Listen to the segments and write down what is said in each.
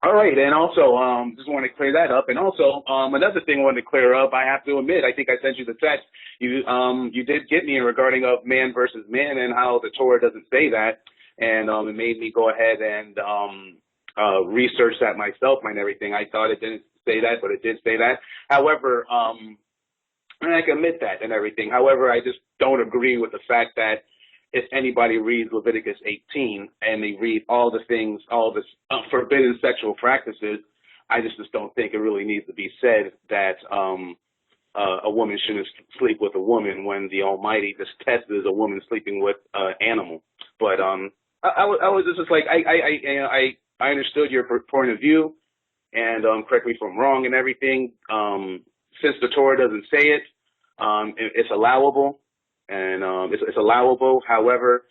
All right, and also, just want to clear that up. And also, another thing I wanted to clear up, I have to admit, I think I sent you the text. You did get me regarding of man versus man and how the Torah doesn't say that, and it made me go ahead and research that myself and everything. I thought it didn't say that, but it did say that. However, and I can admit that and everything. However, I just don't agree with the fact that if anybody reads Leviticus 18 and they read all the things, all the forbidden sexual practices, I just don't think it really needs to be said that a woman shouldn't sleep with a woman when the Almighty detests a woman sleeping with an animal. But I was just like I understood your point of view, and correct me if I'm wrong and everything. Since the Torah doesn't say it, it's allowable. And it's allowable. However,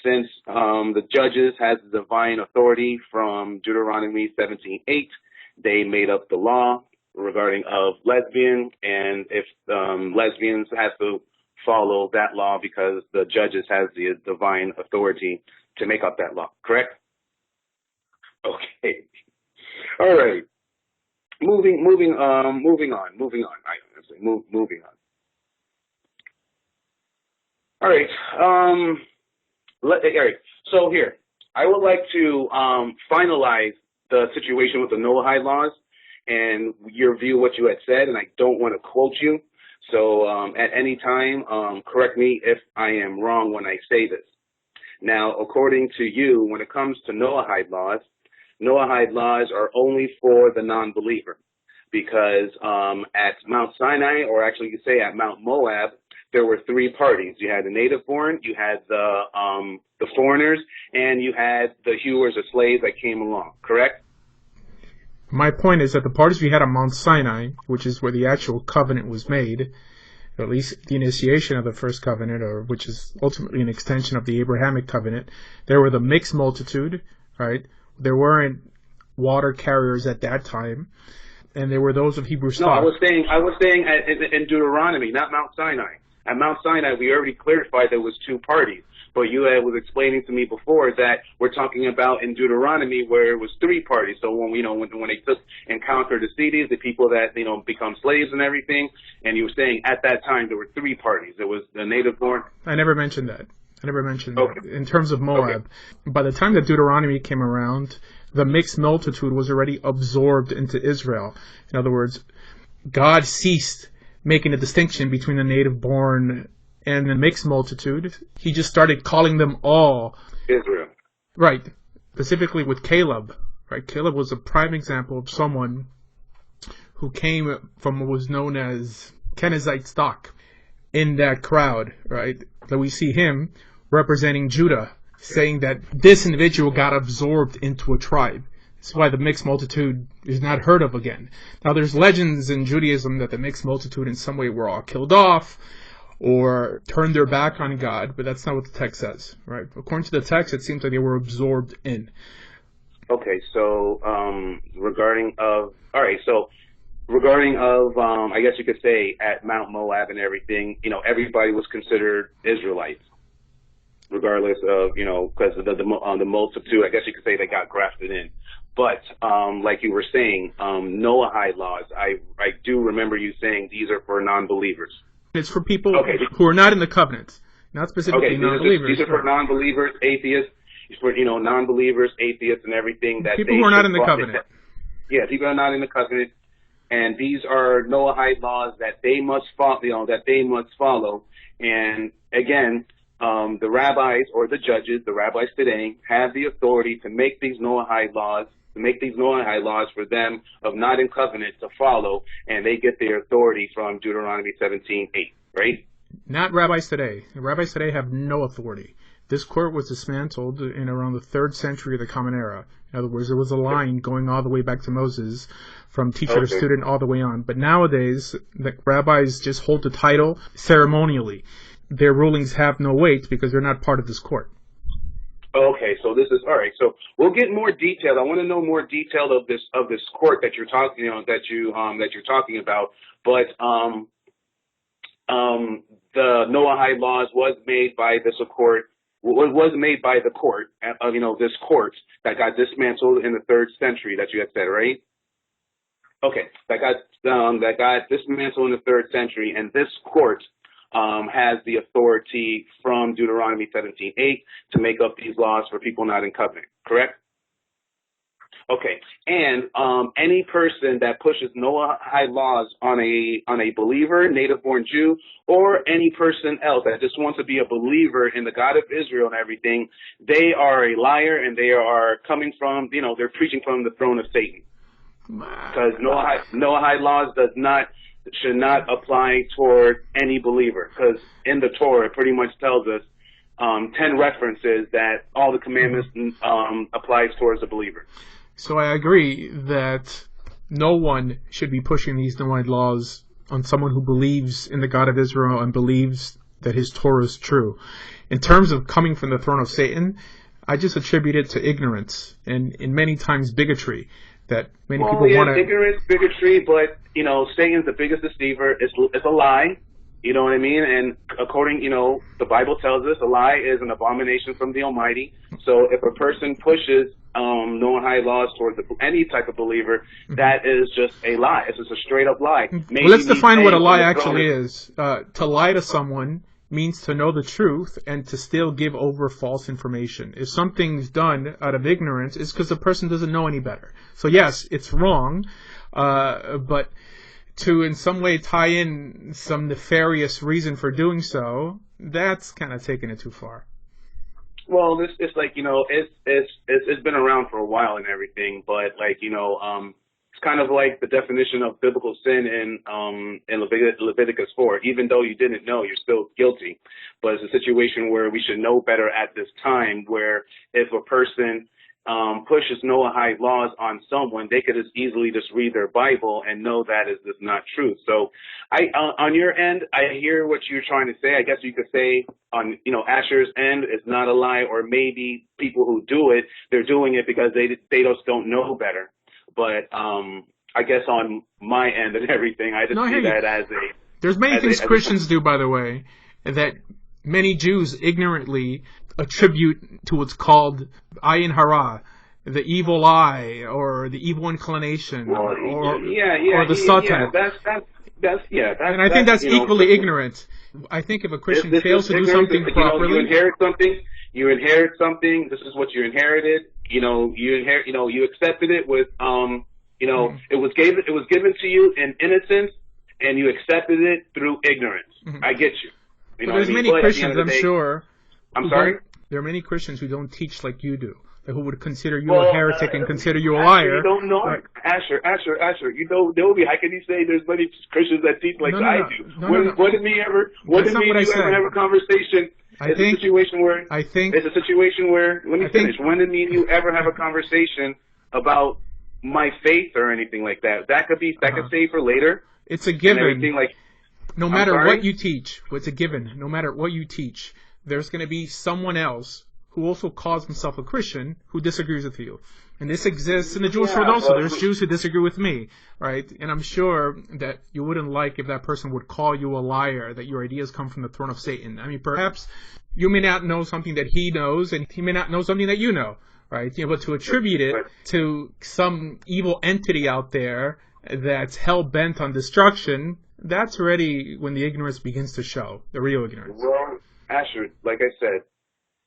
since the judges has the divine authority from Deuteronomy 17:8, they made up the law regarding of lesbian, and if lesbians have to follow that law because the judges has the divine authority to make up that law. Correct? Okay. All right. Moving on. Moving on. All right. All right. So here, I would like to finalize the situation with the Noahide laws and your view, what you had said, and I don't want to quote you. So at any time, correct me if I am wrong when I say this. Now, according to you, when it comes to Noahide laws are only for the non-believer, because at Mount Sinai, or actually you say at Mount Moab, there were three parties. You had the native born, you had the foreigners, and you had the hewers or slaves that came along, correct? My point is that the parties we had on Mount Sinai, which is where the actual covenant was made, or at least the initiation of the first covenant, or which is ultimately an extension of the Abrahamic covenant, there were the mixed multitude, right? There weren't water carriers at that time, and there were those of Hebrew stock. No, I was saying in Deuteronomy, not Mount Sinai. At Mount Sinai, we already clarified there was two parties, but you was explaining to me before that we're talking about in Deuteronomy where it was three parties. So when they took and conquered the cities, the people that become slaves and everything, and you were saying at that time there were three parties. There was the native born. I never mentioned that. That. In terms of Moab, by the time that Deuteronomy came around, the mixed multitude was already absorbed into Israel. In other words, God ceased making a distinction between the native born and the mixed multitude. He just started calling them all Israel. Right. Specifically with Caleb. Right. Caleb was a prime example of someone who came from what was known as Kenizzite stock. In that crowd, right, that we see him representing Judah, saying that this individual got absorbed into a tribe. That's why the mixed multitude is not heard of again. Now, there's legends in Judaism that the mixed multitude in some way were all killed off or turned their back on God, but that's not what the text says, right? According to the text, it seems like they were absorbed in. Okay, so regarding of, I guess you could say at Mount Moab and everything, everybody was considered Israelites, regardless of, because of the multitude. I guess you could say they got grafted in. But like you were saying, Noahide laws, I do remember you saying these are for non-believers. It's for people who are not in the covenant, not specifically non-believers. These are for non-believers, atheists. It's for non-believers, atheists, and everything that people who are not in the covenant. Yeah, people are not in the covenant, and these are Noahide laws that they must follow. And again, the rabbis or the judges, the rabbis today, have the authority to make these Noahide laws. For them of not in covenant to follow, and they get their authority from Deuteronomy 17:8, right? Not rabbis today. The rabbis today have no authority. This court was dismantled in around the 3rd century of the Common Era. In other words, there was a line going all the way back to Moses, from teacher to student all the way on. But nowadays, the rabbis just hold the title ceremonially. Their rulings have no weight because they're not part of this court. Okay, so this is all right. So we'll get more detail. I want to know more detail of this court that you're talking, that you're talking about. But the Noahide laws was made by this court, was made by the court, this court that got dismantled in the 3rd century that you had said, right? Okay, that got dismantled in the 3rd century, and this court has the authority from Deuteronomy 17:8 to make up these laws for people not in covenant, correct? Okay, and any person that pushes Noahide laws on a believer, native-born Jew, or any person else that just wants to be a believer in the God of Israel and everything, they are a liar, and they are coming from, they're preaching from the throne of Satan. Because Noahide laws should not apply toward any believer. Because in the Torah, it pretty much tells us 10 references that all the commandments applies towards a believer. So I agree that no one should be pushing these Noahide laws on someone who believes in the God of Israel and believes that his Torah is true. In terms of coming from the throne of Satan, I just attribute it to ignorance and in many times bigotry that many people want to... ignorance, bigotry, but, Satan's the biggest deceiver. It's a lie. You know what I mean? And according, the Bible tells us a lie is an abomination from the Almighty. So if a person pushes Noahide laws towards any type of believer, that is just a lie. It's just a straight up lie. Well, let's define what a lie actually is. To lie to someone means to know the truth and to still give over false information. If something's done out of ignorance, it's because the person doesn't know any better. So yes, it's wrong, but to in some way tie in some nefarious reason for doing so, that's kind of taking it too far. Well, it's like, it's been around for a while and everything, but like, it's kind of like the definition of biblical sin in Leviticus 4. Even though you didn't know, you're still guilty. But it's a situation where we should know better at this time, where if a person pushes Noahide laws on someone, they could as easily just read their Bible and know that is just not true. So on your end, I hear what you're trying to say. I guess you could say on, Asher's end, it's not a lie, or maybe people who do it, they're doing it because they just don't know better. But I guess on my end and everything, I just see that as a... There's many things Christians do, by the way, that many Jews ignorantly attribute to what's called ayin hara, the evil eye, or the evil inclination, or the satan. And I think that's equally ignorant. I think if a Christian fails to do something properly, you inherit something. This is what you inherited. You accepted it with it was given to you in innocence, and you accepted it through ignorance. Mm-hmm. I get you. But there's many Christians, I'm sure. I'm sorry? There are many Christians who don't teach like you do, who would consider you a heretic and consider you a liar. You don't know. Asher, how can you say there's many Christians that teach like I do? When did me ever have a conversation? It's a situation where, let me finish. When did me and you ever have a conversation about my faith or anything like that? That could save for later. It's a given. No matter what you teach, it's a given. No matter what you teach, there's going to be someone else who also calls himself a Christian who disagrees with you. And this exists in the Jewish world also. There's Jews who disagree with me, right? And I'm sure that you wouldn't like if that person would call you a liar, that your ideas come from the throne of Satan. I mean, perhaps you may not know something that he knows, and he may not know something that you know, right? But to attribute it to some evil entity out there that's hell-bent on destruction, that's already when the ignorance begins to show, the real ignorance. Well, Asher, like I said,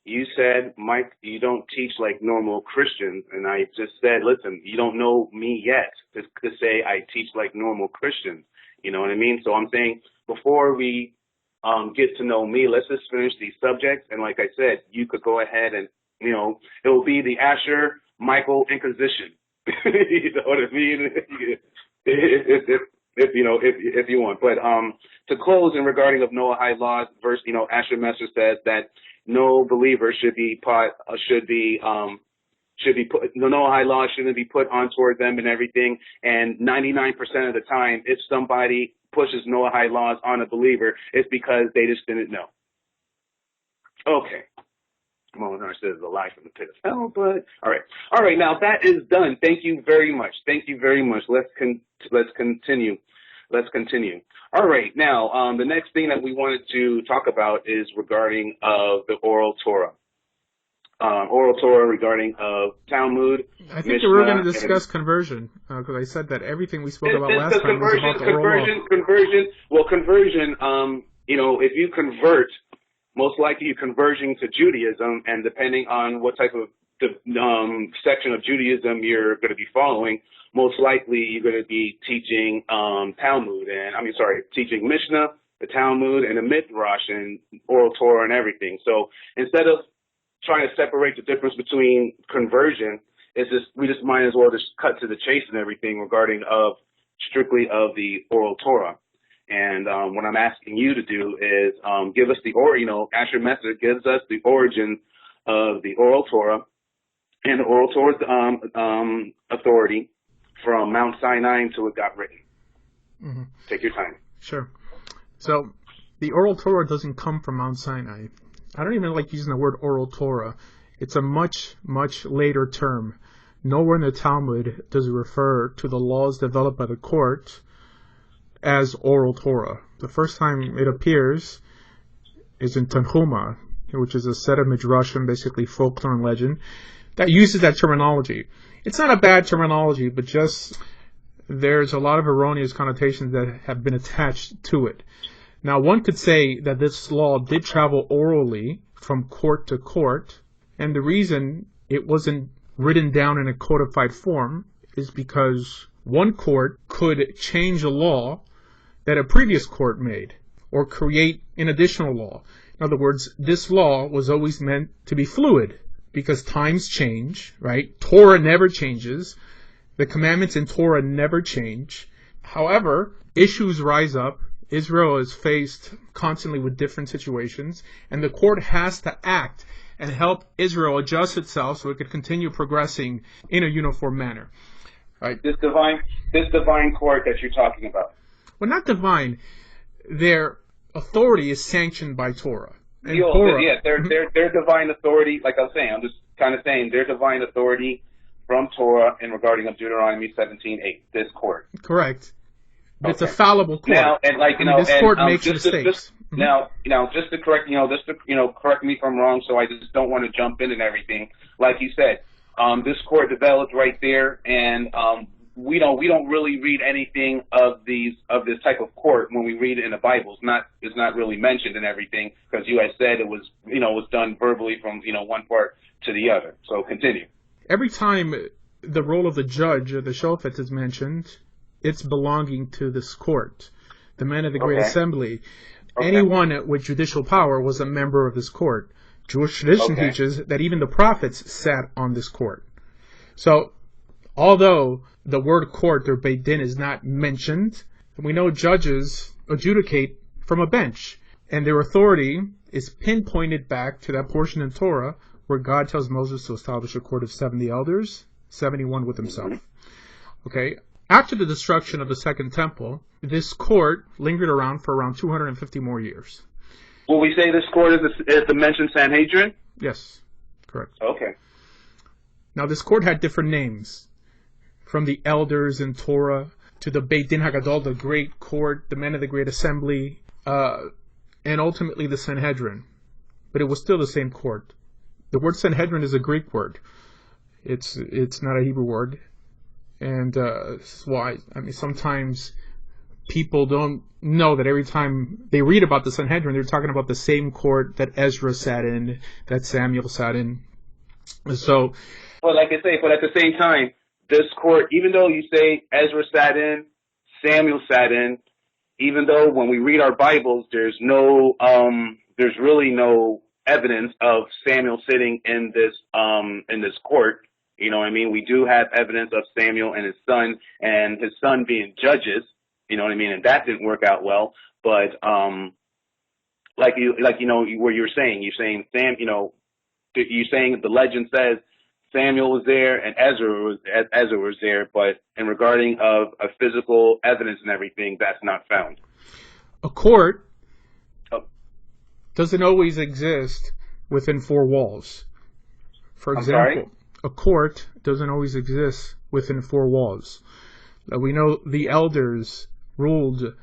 you said, Mike, you don't teach like normal Christians, and I just said, listen, you don't know me yet to say I teach like normal Christians. You know what I mean? So I'm saying before we get to know me, let's just finish these subjects, and like I said, you could go ahead and, it will be the Asher Michael Inquisition. You know what I mean? If you want. But to close in regarding of Noahide laws, verse, Asher Meza says that no believer no Noahide laws shouldn't be put on toward them and everything. And 99% of the time, if somebody pushes Noahide laws on a believer, it's because they just didn't know. Okay. Molinar says it's a lie from the pit of hell, but all right. Now that is done. Thank you very much. Let's continue. All right. Now, the next thing that we wanted to talk about is regarding the oral Torah. oral Torah regarding Talmud. I think that we're going to discuss conversion, because I said that everything we spoke about last time was about the oral law. Conversion, if you convert, most likely you're converging to Judaism, and depending on what type of section of Judaism you're going to be following, most likely you're going to be teaching teaching Mishnah, the Talmud, and the Midrash, and oral Torah, and everything. So instead of trying to separate the difference between conversion, we just might as well just cut to the chase and everything regarding strictly of the oral Torah. And what I'm asking you to do is give us Asher Meza gives us the origin of the oral Torah and the oral Torah's authority from Mount Sinai until it got written. Mm-hmm. Take your time. Sure. So the oral Torah doesn't come from Mount Sinai. I don't even like using the word oral Torah. It's a much, much later term. Nowhere in the Talmud does it refer to the laws developed by the court as oral Torah. The first time it appears is in Tanhuma, which is a set of midrashim, basically folklore and legend, that uses that terminology. It's not a bad terminology, but just there's a lot of erroneous connotations that have been attached to it. Now, one could say that this law did travel orally from court to court, and the reason it wasn't written down in a codified form is because one court could change a law that a previous court made, or create an additional law. In other words, this law was always meant to be fluid, because times change, right? Torah never changes. The commandments in Torah never change. However, issues rise up. Israel is faced constantly with different situations, and the court has to act and help Israel adjust itself so it could continue progressing in a uniform manner. Right? This divine court that you're talking about. Well, not divine. Their authority is sanctioned by Torah. And their divine authority, like I was saying, I'm just kind of saying their divine authority from Torah in regarding of Deuteronomy 17:8. This court. Correct. It's a fallible court. Now, this court makes mistakes. Now, just to correct, correct me if I'm wrong, so I just don't want to jump in and everything. Like you said, this court developed right there, and we don't really read anything of this type of court when we read it in the Bible. It's not really mentioned and everything, because you had said it was done verbally from one part to the other. So continue. Every time the role of the judge or the shofet is mentioned, it's belonging to this court, the men of the Great Assembly. Okay. Anyone with judicial power was a member of this court. Jewish tradition teaches that even the prophets sat on this court. So, although the word court or Beit Din is not mentioned, we know judges adjudicate from a bench, and their authority is pinpointed back to that portion in Torah where God tells Moses to establish a court of 70 elders, 71 with himself. Okay. After the destruction of the Second Temple, this court lingered around for around 250 more years. Will we say this court is the mentioned Sanhedrin? Yes, correct. Okay. Now, this court had different names, from the elders in Torah to the Beit Din Hagadol, the Great Court, the Men of the Great Assembly, and ultimately the Sanhedrin. But it was still the same court. The word Sanhedrin is a Greek word. It's not a Hebrew word. And this is why, sometimes people don't know that every time they read about the Sanhedrin, they're talking about the same court that Ezra sat in, that Samuel sat in. So, well, like I say, but at the same time, this court, even though you say Ezra sat in, Samuel sat in, even though when we read our Bibles, there's really no evidence of Samuel sitting in this court. You know what I mean? We do have evidence of Samuel and his son being judges. You know what I mean? And that didn't work out well. But where you're saying the legend says Samuel was there and Ezra was there, but in regarding of physical evidence and everything, that's not found. A court doesn't always exist within four walls. For example, a court doesn't always exist within four walls. We know the elders ruled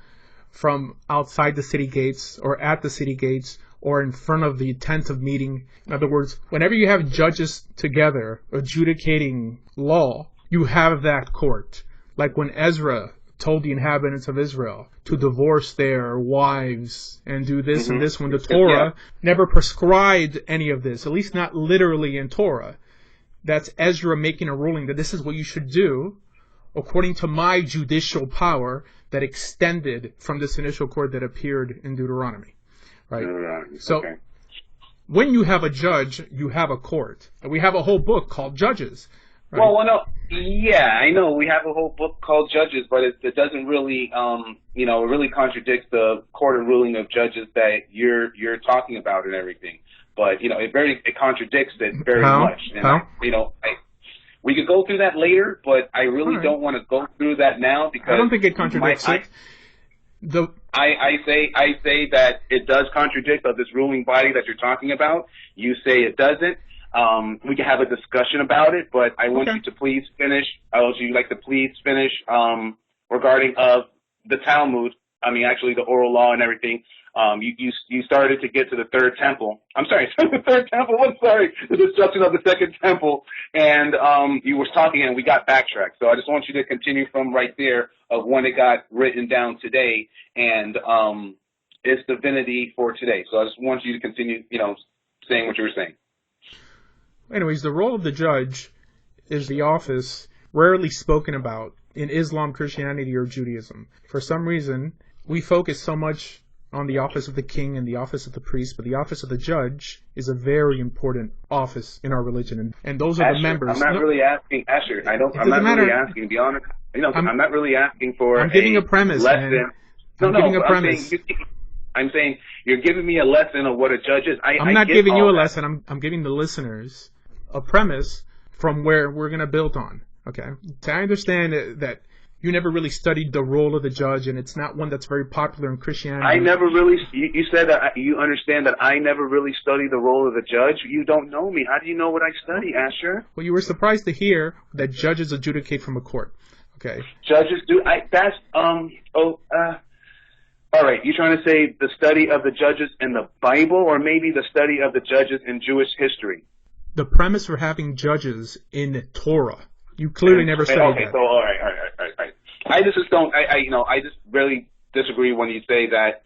from outside the city gates or at the city gates or in front of the tent of meeting. In other words, whenever you have judges together adjudicating law, you have that court. Like when Ezra told the inhabitants of Israel to divorce their wives and do this and this, when the Torah never prescribed any of this, at least not literally in Torah. That's Ezra making a ruling that this is what you should do according to my judicial power that extended from this initial court that appeared in Deuteronomy. Right? So when you have a judge, you have a court. And we have a whole book called Judges. Right? Well, no, yeah, I know we have a whole book called Judges, but it doesn't really, it really contradicts the court of ruling of judges that you're talking about and everything. But it contradicts it very much. And How? We could go through that later, but I really don't want to go through that now because I don't think it contradicts it. I say that it does contradict of this ruling body that you're talking about. You say it doesn't. We can have a discussion about it, but I want you to please finish. I would you like to please finish regarding of the Talmud. I mean, actually, the oral law and everything. You started to get to the third temple. I'm sorry, the third temple. I'm sorry, the destruction of the second temple, and you were talking, and we got backtracked. So I just want you to continue from right there of when it got written down today, and its divinity for today. So I just want you to continue, saying what you were saying. Anyways, the role of the judge is the office rarely spoken about in Islam, Christianity, or Judaism. For some reason, we focus so much on the office of the king and the office of the priest, but the office of the judge is a very important office in our religion, and those are Asher, the members. I'm not really asking, Asher. I'm not really asking. To be honest, I'm not really asking for. I'm giving a premise. Lesson. I'm giving a premise. I'm saying you're giving me a lesson of what a judge is. I'm not giving you a lesson. I'm giving the listeners a premise from where we're going to build on. Okay, so I understand that you never really studied the role of the judge, and it's not one that's very popular in Christianity. I never really. You said that you understand that I never really studied the role of the judge. You don't know me. How do you know what I study, Asher? Well, you were surprised to hear that judges adjudicate from a court. Okay. Judges do. All right. You trying to say the study of the judges in the Bible, or maybe the study of the judges in Jewish history? The premise for having judges in Torah. You clearly never studied that. Okay, so all right. I just don't. I just really disagree when you say that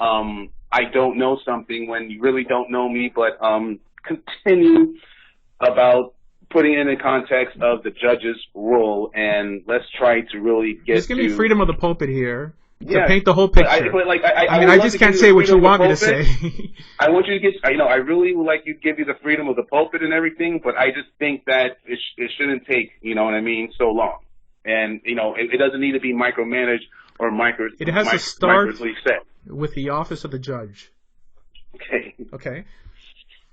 I don't know something when you really don't know me. But continue about putting it in the context of the judge's role, and let's try to really get. Just give me freedom of the pulpit here. To paint the whole picture. I just can't say what you want me to say. I want you to get. I really would like you to give you the freedom of the pulpit and everything, but I just think that it shouldn't take, so long. And it doesn't need to be micromanaged or It has to start set with the office of the judge. Okay.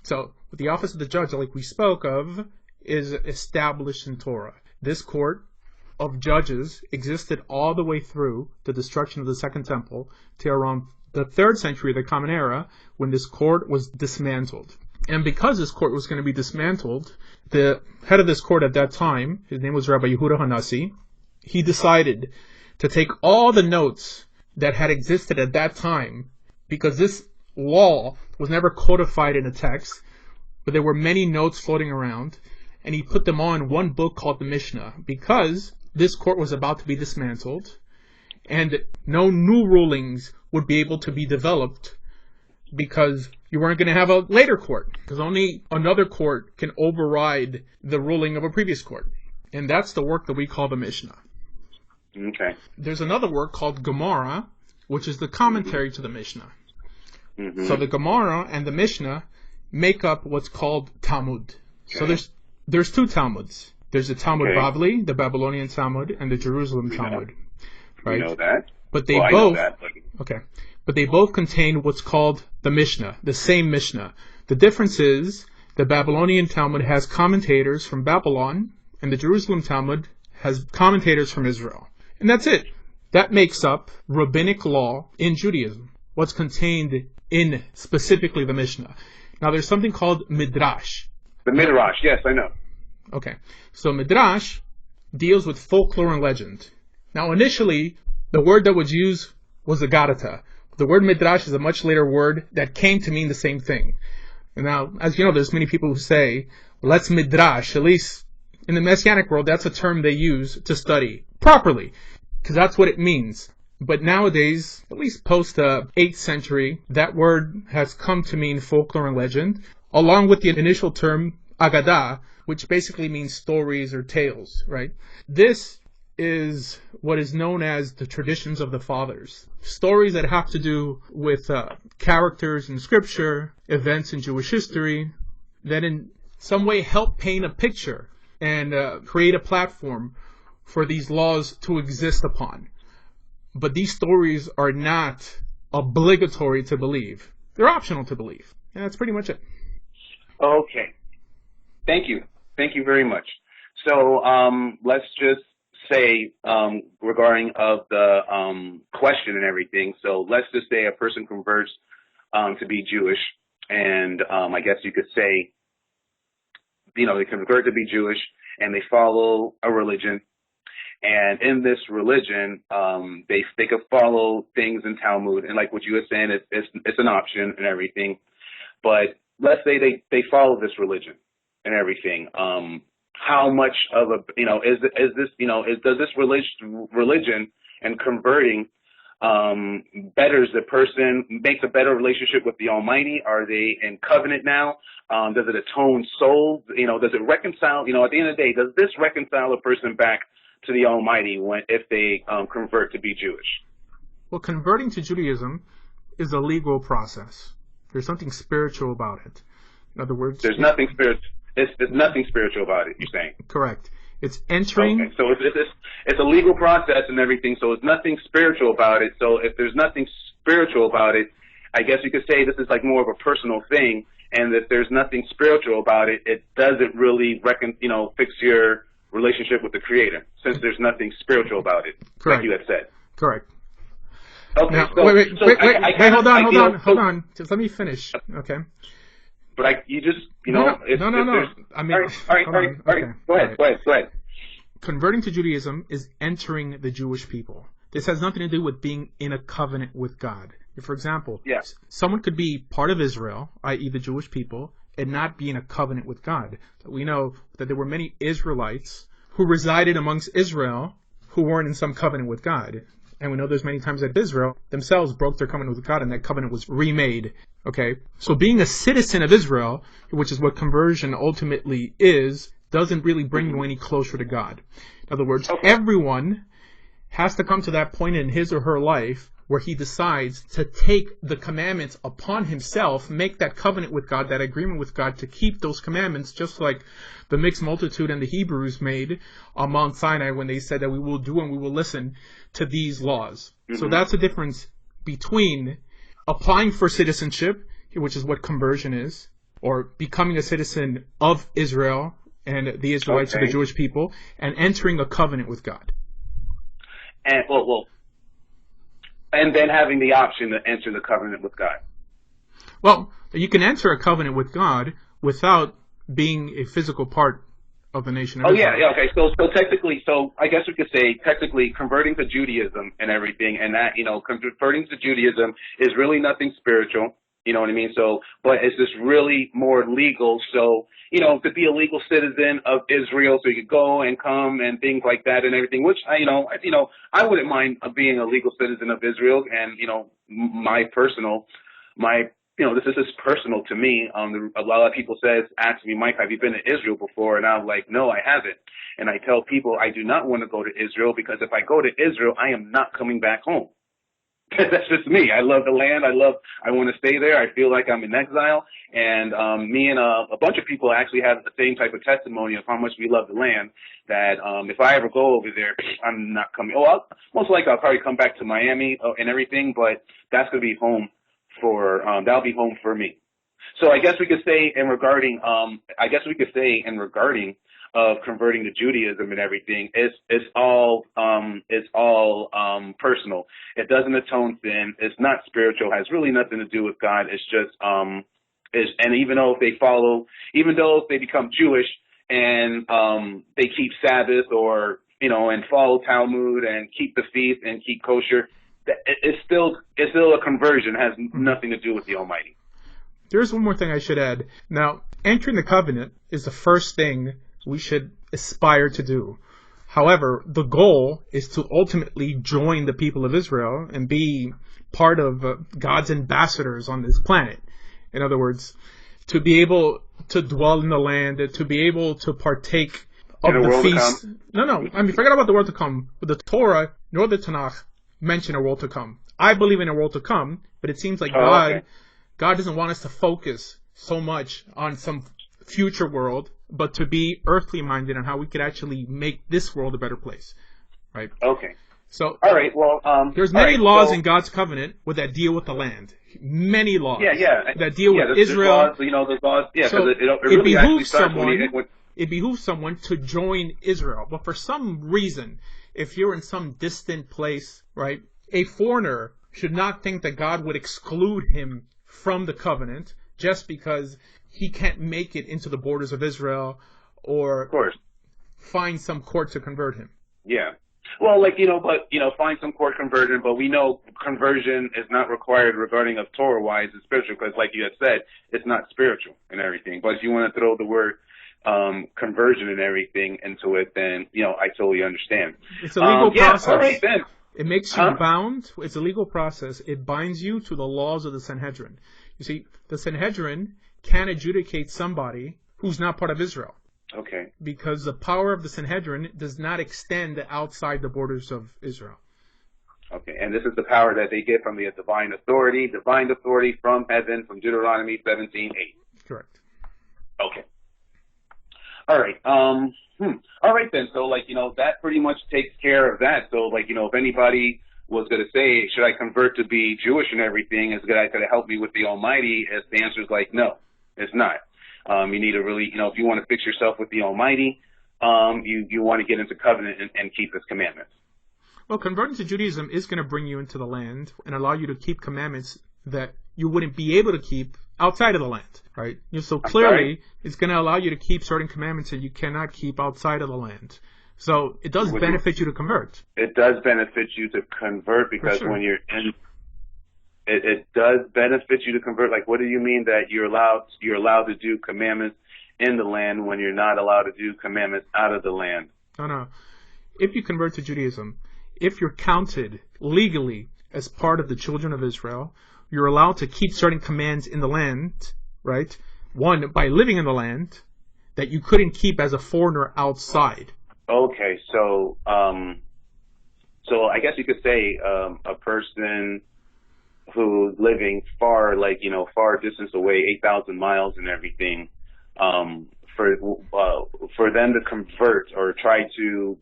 So with the office of the judge, like we spoke of, is established in Torah. This court of judges existed all the way through the destruction of the Second Temple to around the 3rd century of the Common Era, when this court was dismantled. And because this court was going to be dismantled, the head of this court at that time, his name was Rabbi Yehuda Hanassi, he decided to take all the notes that had existed at that time, because this law was never codified in a text, but there were many notes floating around, and he put them all in one book called the Mishnah, because this court was about to be dismantled, and no new rulings would be able to be developed because you weren't going to have a later court, because only another court can override the ruling of a previous court. And that's the work that we call the Mishnah. Okay. There's another work called Gemara, which is the commentary to the Mishnah. Mm-hmm. So the Gemara and the Mishnah make up what's called Talmud. Okay. So there's two Talmuds. There's the Talmud Bavli, the Babylonian Talmud, and the Jerusalem Talmud. Right? We know that. But they But they both contain what's called the Mishnah, the same Mishnah. The difference is the Babylonian Talmud has commentators from Babylon, and the Jerusalem Talmud has commentators from Israel. And that's it. That makes up rabbinic law in Judaism, what's contained in specifically the Mishnah. Now there's something called Midrash. The Midrash, yes, I know. Okay, so Midrash deals with folklore and legend. Now initially, the word that was used was Agadata. The word midrash is a much later word that came to mean the same thing. And now, as you know, there's many people who say, let's midrash. At least in the Messianic world, that's a term they use to study properly, because that's what it means. But nowadays, at least post 8th century, that word has come to mean folklore and legend, along with the initial term agadah, which basically means stories or tales, right? This is what is known as the traditions of the fathers. Stories that have to do with characters in scripture, events in Jewish history, that in some way help paint a picture and create a platform for these laws to exist upon. But these stories are not obligatory to believe. They're optional to believe. And that's pretty much it. Okay. Thank you. Thank you very much. So let's just say regarding of the question and everything. So let's just say a person converts to be Jewish, and I guess you could say, they convert to be Jewish and they follow a religion. And in this religion, they could follow things in Talmud, and like what you were saying, it's an option and everything. But let's say they follow this religion and everything. How much of a does this religion and converting betters the person, makes a better relationship with the Almighty? Are they in covenant now? Does it atone souls? Does it reconcile? At the end of the day, does this reconcile a person back to the Almighty if they convert to be Jewish? Well, converting to Judaism is a legal process. There's something spiritual about it. In other words, there's nothing spiritual. There's nothing spiritual about it, you're saying? Correct. It's entering. Okay, so it's a legal process and everything, so it's nothing spiritual about it. So if there's nothing spiritual about it, I guess you could say this is like more of a personal thing, and if there's nothing spiritual about it, it doesn't really fix your relationship with the Creator, since there's nothing spiritual about it, Correct. Like you had said. Correct. Okay, now, so wait, hold on. Just let me finish, okay? But you just, No. I mean, all right. Go ahead. Converting to Judaism is entering the Jewish people. This has nothing to do with being in a covenant with God. For example, someone could be part of Israel, i.e. the Jewish people, and not be in a covenant with God. We know that there were many Israelites who resided amongst Israel who weren't in some covenant with God. And we know there's many times that Israel themselves broke their covenant with God, and that covenant was remade. Okay? So being a citizen of Israel, which is what conversion ultimately is, doesn't really bring you any closer to God. In other words, everyone has to come to that point in his or her life where he decides to take the commandments upon himself, make that covenant with God, that agreement with God, to keep those commandments, just like the mixed multitude and the Hebrews made on Mount Sinai when they said that we will do and we will listen to these laws. So that's the difference between applying for citizenship, which is what conversion is, or becoming a citizen of Israel and the Israelites or the Jewish people, and entering a covenant with God. And and then having the option to enter the covenant with God. Well, you can enter a covenant with God without being a physical part of the nation of Israel. Okay. So technically, I guess we could say technically converting to Judaism and everything, and that, converting to Judaism is really nothing spiritual. You know what I mean? So, but it's just really more legal. So, to be a legal citizen of Israel, so you could go and come and things like that and everything, which I wouldn't mind being a legal citizen of Israel. And, this is just personal to me. A lot of people ask me, Mike, have you been to Israel before? And I'm like, no, I haven't. And I tell people I do not want to go to Israel, because if I go to Israel, I am not coming back home. That's just me. I love the land. I want to stay there. I feel like I'm in exile. And me and a bunch of people actually have the same type of testimony of how much we love the land, that if I ever go over there, I'm not coming. Most likely I'll probably come back to Miami and everything, but that's going to be home that'll be home for me. So I guess we could say in regarding of converting to Judaism and everything, it's all personal. It doesn't atone sin. It's not spiritual. Has really nothing to do with God. It's just and even though if they become Jewish and they keep Sabbath or and follow Talmud and keep the feast and keep kosher, it's still a conversion. It has nothing to do with the Almighty. There's one more thing I should add. Now, entering the covenant is the first thing we should aspire to do. However, the goal is to ultimately join the people of Israel and be part of God's ambassadors on this planet. In other words, to be able to dwell in the land, to be able to partake of the feast. No. I mean, forget about the world to come. The Torah nor the Tanakh mention a world to come. I believe in a world to come, but it seems like God doesn't want us to focus so much on some future world, but to be earthly minded on how we could actually make this world a better place, right? Okay. So, all right. Well, there's many laws in God's covenant that deal with the land. Many laws. That deal with Israel. There's laws. Yeah. So it behooves someone to join Israel, but for some reason, if you're in some distant place, right, a foreigner should not think that God would exclude him from the covenant just because he can't make it into the borders of Israel or of course find some court to convert him. Yeah. Well, find some court conversion, but we know conversion is not required regarding of Torah-wise and spiritual, because like you had said, it's not spiritual and everything. But if you want to throw the word conversion and everything into it, then, I totally understand. It's a legal process. All right, then. It makes you bound. It's a legal process. It binds you to the laws of the Sanhedrin. You see, the Sanhedrin can't adjudicate somebody who's not part of Israel. Okay. Because the power of the Sanhedrin does not extend outside the borders of Israel. Okay, and this is the power that they get from the divine authority from heaven, from Deuteronomy 17:8. Correct. Okay. All right. All right then. So, that pretty much takes care of that. So, if anybody was going to say, should I convert to be Jewish and everything, is going to help me with the Almighty? The answer is no, it's not. You need to really, if you want to fix yourself with the Almighty, you want to get into covenant and keep His commandments. Well, converting to Judaism is going to bring you into the land and allow you to keep commandments that you wouldn't be able to keep outside of the land, right? So clearly, it's going to allow you to keep certain commandments that you cannot keep outside of the land. So it does benefit you to convert. It does benefit you to convert because when you're in, it does benefit you to convert. Like, what do you mean that you're allowed to do commandments in the land when you're not allowed to do commandments out of the land? No. If you convert to Judaism, if you're counted legally as part of the children of Israel, you're allowed to keep certain commands in the land, right? One, by living in the land, that you couldn't keep as a foreigner outside. Okay, so I guess you could say a person who's living far distance away, 8,000 miles and everything, for them to convert or try to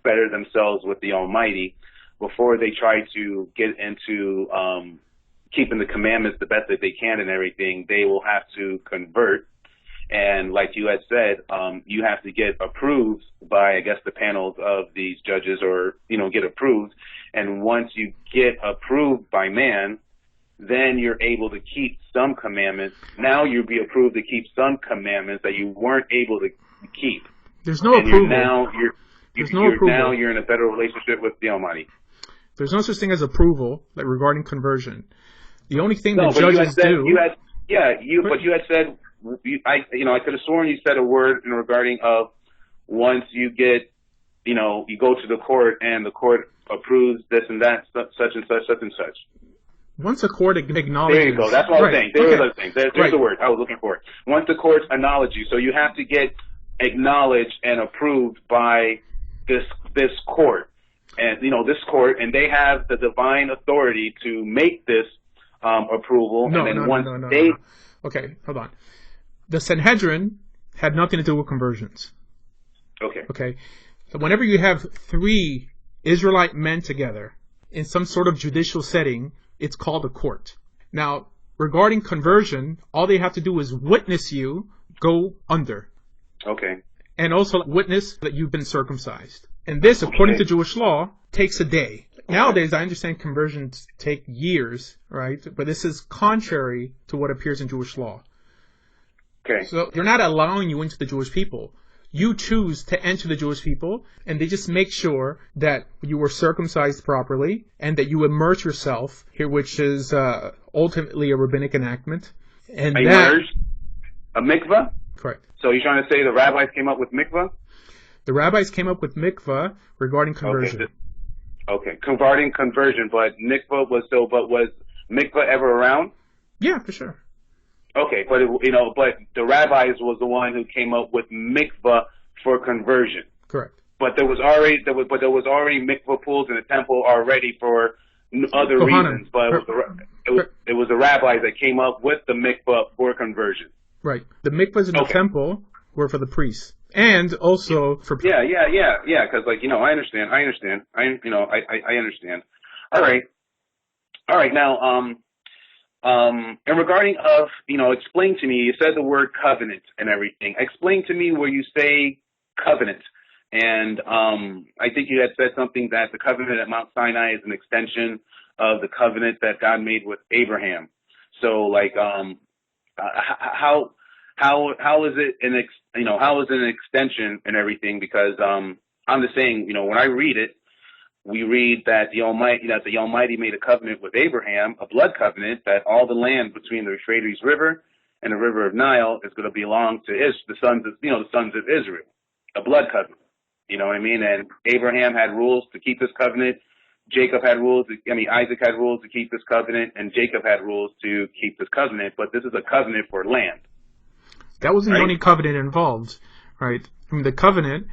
better themselves with the Almighty before they try to get into keeping the commandments the best that they can and everything, they will have to convert. And like you had said, you have to get approved by, I guess, the panels of these judges or, get approved. And once you get approved by man, then you're able to keep some commandments. Now you'll be approved to keep some commandments that you weren't able to keep. There's no approval. Now you're in a better relationship with the Almighty. There's no such thing as approval, regarding conversion. The only thing that judges do. But you had said. I could have sworn you said a word in regarding of once you get, you go to the court and the court approves this and that, such and such. Once a court acknowledges. There you go. That's what I was saying. There's other things. There's the word I was looking for. Once the court acknowledges you, so you have to get acknowledged and approved by this court, and this court, and they have the divine authority to make this approval. Okay, hold on. The Sanhedrin had nothing to do with conversions. Okay. So whenever you have three Israelite men together in some sort of judicial setting, it's called a court. Now, regarding conversion, all they have to do is witness you go under. Okay. And also witness that you've been circumcised. And this, according to Jewish law, takes a day. Nowadays, I understand conversions take years, right? But this is contrary to what appears in Jewish law. Okay. So they're not allowing you into the Jewish people. you choose to enter the Jewish people, and they just make sure that you were circumcised properly and that you immerse yourself here, which is ultimately a rabbinic enactment. And immersed? A mikvah? Correct. So you're trying to say the rabbis came up with mikvah? The rabbis came up with mikvah regarding conversion. Okay, regarding conversion, but mikvah was mikvah ever around? Yeah, for sure. Okay, but but the rabbis was the one who came up with mikvah for conversion. Correct. But there was already mikvah pools in the temple already for other reasons. But it was the rabbis that came up with the mikvah for conversion. Right. The mikvahs in the temple were for the priests, and also for yeah. Because I understand. I understand. All right. Now, and regarding of, explain to me, you said the word covenant and everything. Explain to me where you say covenant. And I think you had said something that the covenant at Mount Sinai is an extension of the covenant that God made with Abraham. So, how is it how is it an extension and everything? Because I'm just saying, when I read it, we read that the Almighty made a covenant with Abraham, a blood covenant, that all the land between the Euphrates River and the River of Nile is going to belong to the sons of Israel, a blood covenant. You know what I mean? And Abraham had rules to keep this covenant. Isaac had rules to keep this covenant, and Jacob had rules to keep this covenant. But this is a covenant for land. That wasn't the only covenant involved, right? I mean, the covenant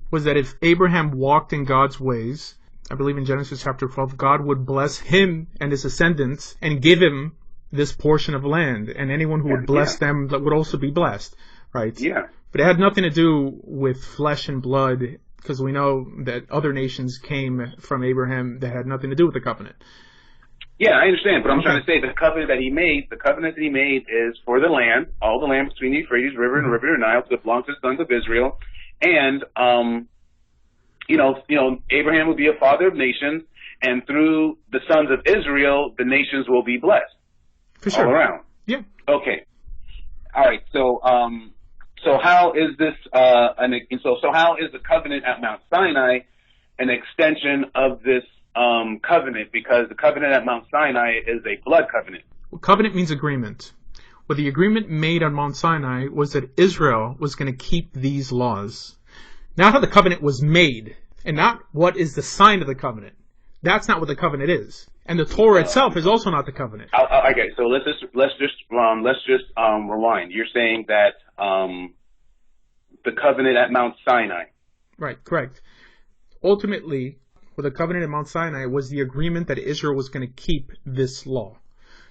was that if Abraham walked in God's ways, I believe in Genesis chapter 12, God would bless him and his descendants and give him this portion of land, and anyone who would bless them would also be blessed, right? Yeah. But it had nothing to do with flesh and blood, because we know that other nations came from Abraham that had nothing to do with the covenant. Yeah, I understand, but I'm trying to say the covenant that he made is for the land, all the land between the Euphrates River and the River of Nile, that belongs to the sons of Israel, and Abraham will be a father of nations, and through the sons of Israel, the nations will be blessed. For sure. All around. Yeah. Okay. All right. So how is this? So how is the covenant at Mount Sinai an extension of this covenant? Because the covenant at Mount Sinai is a blood covenant. Well, covenant means agreement. What the agreement made on Mount Sinai was that Israel was going to keep these laws. Not how the covenant was made, and not what is the sign of the covenant. That's not what the covenant is, and the Torah itself is also not the covenant. Okay, so let's just rewind. You're saying that the covenant at Mount Sinai. Right, correct. Ultimately, what the covenant at Mount Sinai was the agreement that Israel was going to keep this law,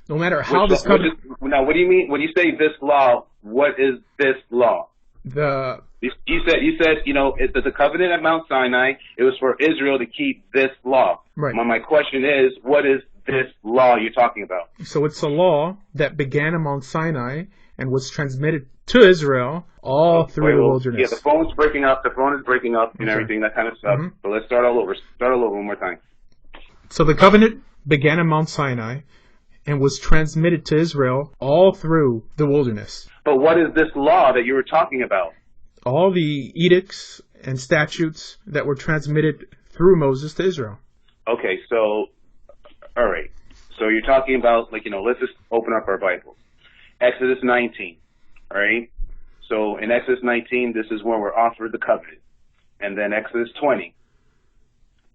no matter how this covenant. Now, what do you mean when you say this law? What is this law? You said the covenant at Mount Sinai, it was for Israel to keep this law. Right. My question is, what is this law you're talking about? So it's a law that began at Mount Sinai and was transmitted to Israel all through the wilderness. Yeah, the phone is breaking up and everything, that kind of stuff. Mm-hmm. So let's start all over. One more time. So the covenant began at Mount Sinai and was transmitted to Israel all through the wilderness. But what is this law that you were talking about? All the edicts and statutes that were transmitted through Moses to Israel. Okay, so, all right. So you're talking about, let's just open up our Bible. Exodus 19, all right? So in Exodus 19, this is when we're offered the covenant. And then Exodus 20,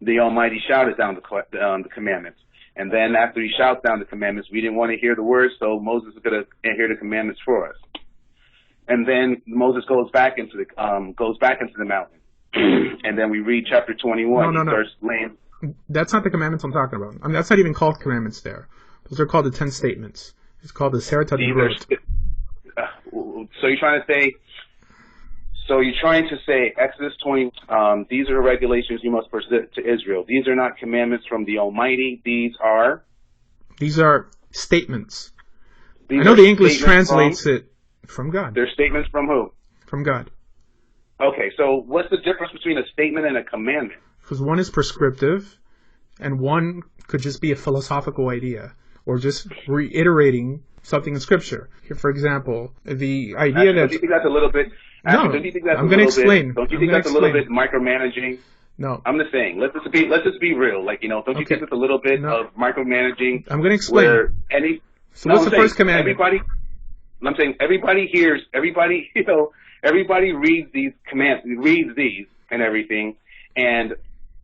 the Almighty shouted down the commandments. And then after he shouts down the commandments, we didn't want to hear the words, so Moses is going to hear the commandments for us. And then Moses goes back into the mountain. And then we read chapter 21. No. Starts laying. That's not the commandments I'm talking about. I mean, that's not even called commandments there. Those are called the 10 statements. It's called the Serat HaDibrot. So you're trying to say Exodus 20, these are the regulations you must present to Israel. These are not commandments from the Almighty. These are statements. I know the English translates it from God. They're statements from who? From God. Okay, so what's the difference between a statement and a commandment? Because one is prescriptive, and one could just be a philosophical idea, or just reiterating something in Scripture. Here, for example, the idea I think that's a little bit. No, Don't you think that's I'm going to explain. Don't you think that's a little bit micromanaging? No. I'm just saying, let's just be real. Like, don't you think it's a little bit of micromanaging? I'm going to explain. What's the first commandment? I'm saying everybody hears, everybody reads these and everything, and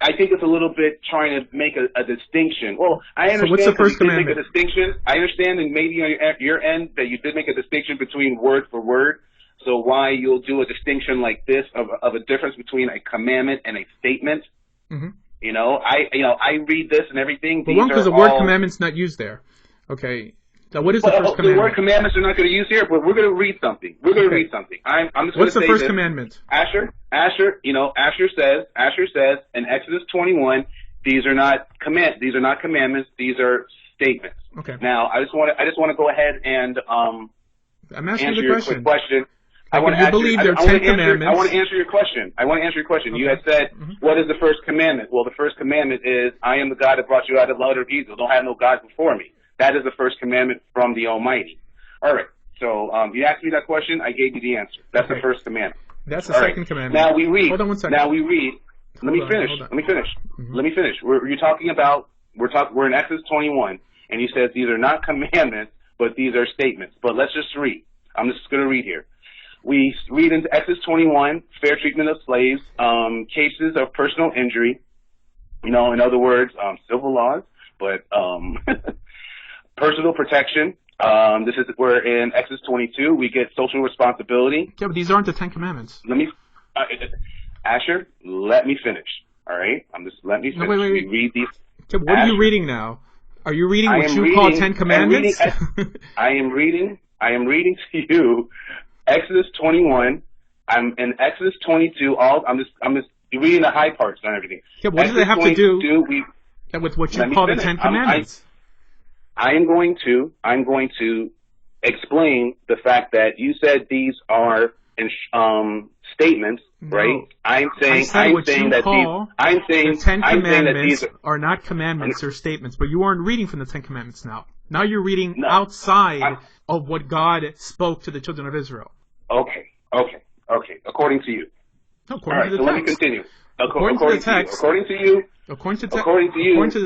I think it's a little bit trying to make a distinction. Well, I understand. So what's the first commandment? Make a distinction. I understand, and maybe on your end that you did make a distinction between word for word. So why you'll do a distinction like this of a difference between a commandment and a statement? Mm-hmm. I read this and everything. But one, because the word commandment's not used there. Okay. Now, what is the first commandment? The word commandments are not going to use here, but we're going to read something. We're going to read something. I'm just going to say What's the first commandment? Asher says in Exodus 21, these are not commandments, these are statements. Okay. Now, I just want to go ahead and I'm asking answer you your quick question. I want to answer your question. You had said, what is the first commandment? Well, the first commandment is, I am the God that brought you out of the land of Egypt. Don't have no gods before me. That is the first commandment from the Almighty. All right. So you asked me that question. I gave you the answer. That's the first commandment. That's the second commandment. Now we read. Hold on 1 second. Now we read. Let me finish. Mm-hmm. Let me finish. We're in Exodus 21, and he says these are not commandments, but these are statements. But let's just read. I'm just going to read here. We read into Exodus 21, fair treatment of slaves, cases of personal injury, in other words, civil laws, but personal protection. We're in Exodus 22. We get social responsibility. Yeah, but these aren't the 10 Commandments. Asher, let me finish. All right? Let me finish. No, wait. We read these. Okay, what are you reading now? Are you reading what you call 10 Commandments? I am reading to you Exodus 21. I'm in Exodus 22. I'm just reading the high parts and everything. Yeah, what does it have to do with what you call the 10 Commandments? I'm going to explain the fact that you said these are statements, right? I'm saying that the 10 Commandments are not commandments or statements, but you aren't reading from the 10 Commandments now. Now you're reading outside of what God spoke to the children of Israel. Okay. According to you. According to the text. Let me continue. According to the text. According to you. According to the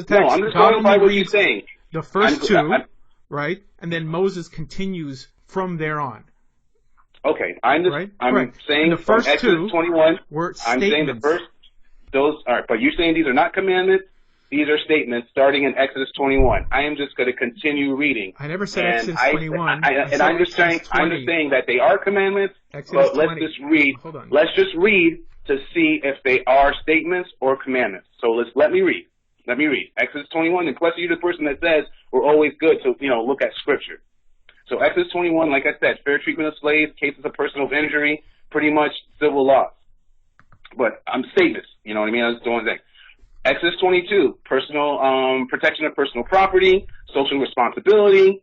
text. No, I'm just going by what you're saying. The first two, right? And then Moses continues from there on. Okay, I'm saying the first from Exodus 21. Were I'm saying the first. Those are, but you're saying these are not commandments. These are statements starting in Exodus 21. I am just going to continue reading. I never said Exodus 21. I'm just saying that they are commandments. Exodus but let's 20. just read. Hold on. Let's just read to see if they are statements or commandments. So let me read. Exodus 21. And plus, you're the person that says we're always good to look at scripture. So Exodus 21, like I said, fair treatment of slaves, cases of personal injury, pretty much civil laws. But I'm statements. You know what I mean? That's the one thing. Exodus 22, personal protection of personal property, social responsibility.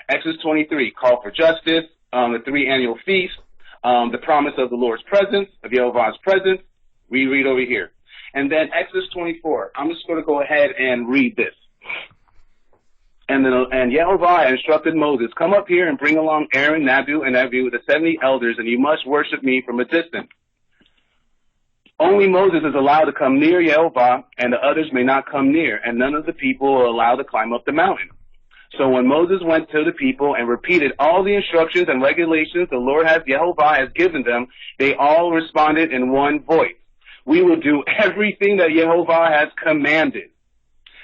Exodus 23, call for justice, the 3 annual feasts, the promise of the Lord's presence, of Yehovah's presence. We read over here. And then Exodus 24, I'm just going to go ahead and read this. And Yehovah instructed Moses, come up here and bring along Aaron, Nadab, and Abihu with the 70 elders, and you must worship me from a distance. Only Moses is allowed to come near Yehovah, and the others may not come near, and none of the people are allowed to climb up the mountain. So when Moses went to the people and repeated all the instructions and regulations the Lord Yehovah has given them, they all responded in one voice. We will do everything that Yehovah has commanded.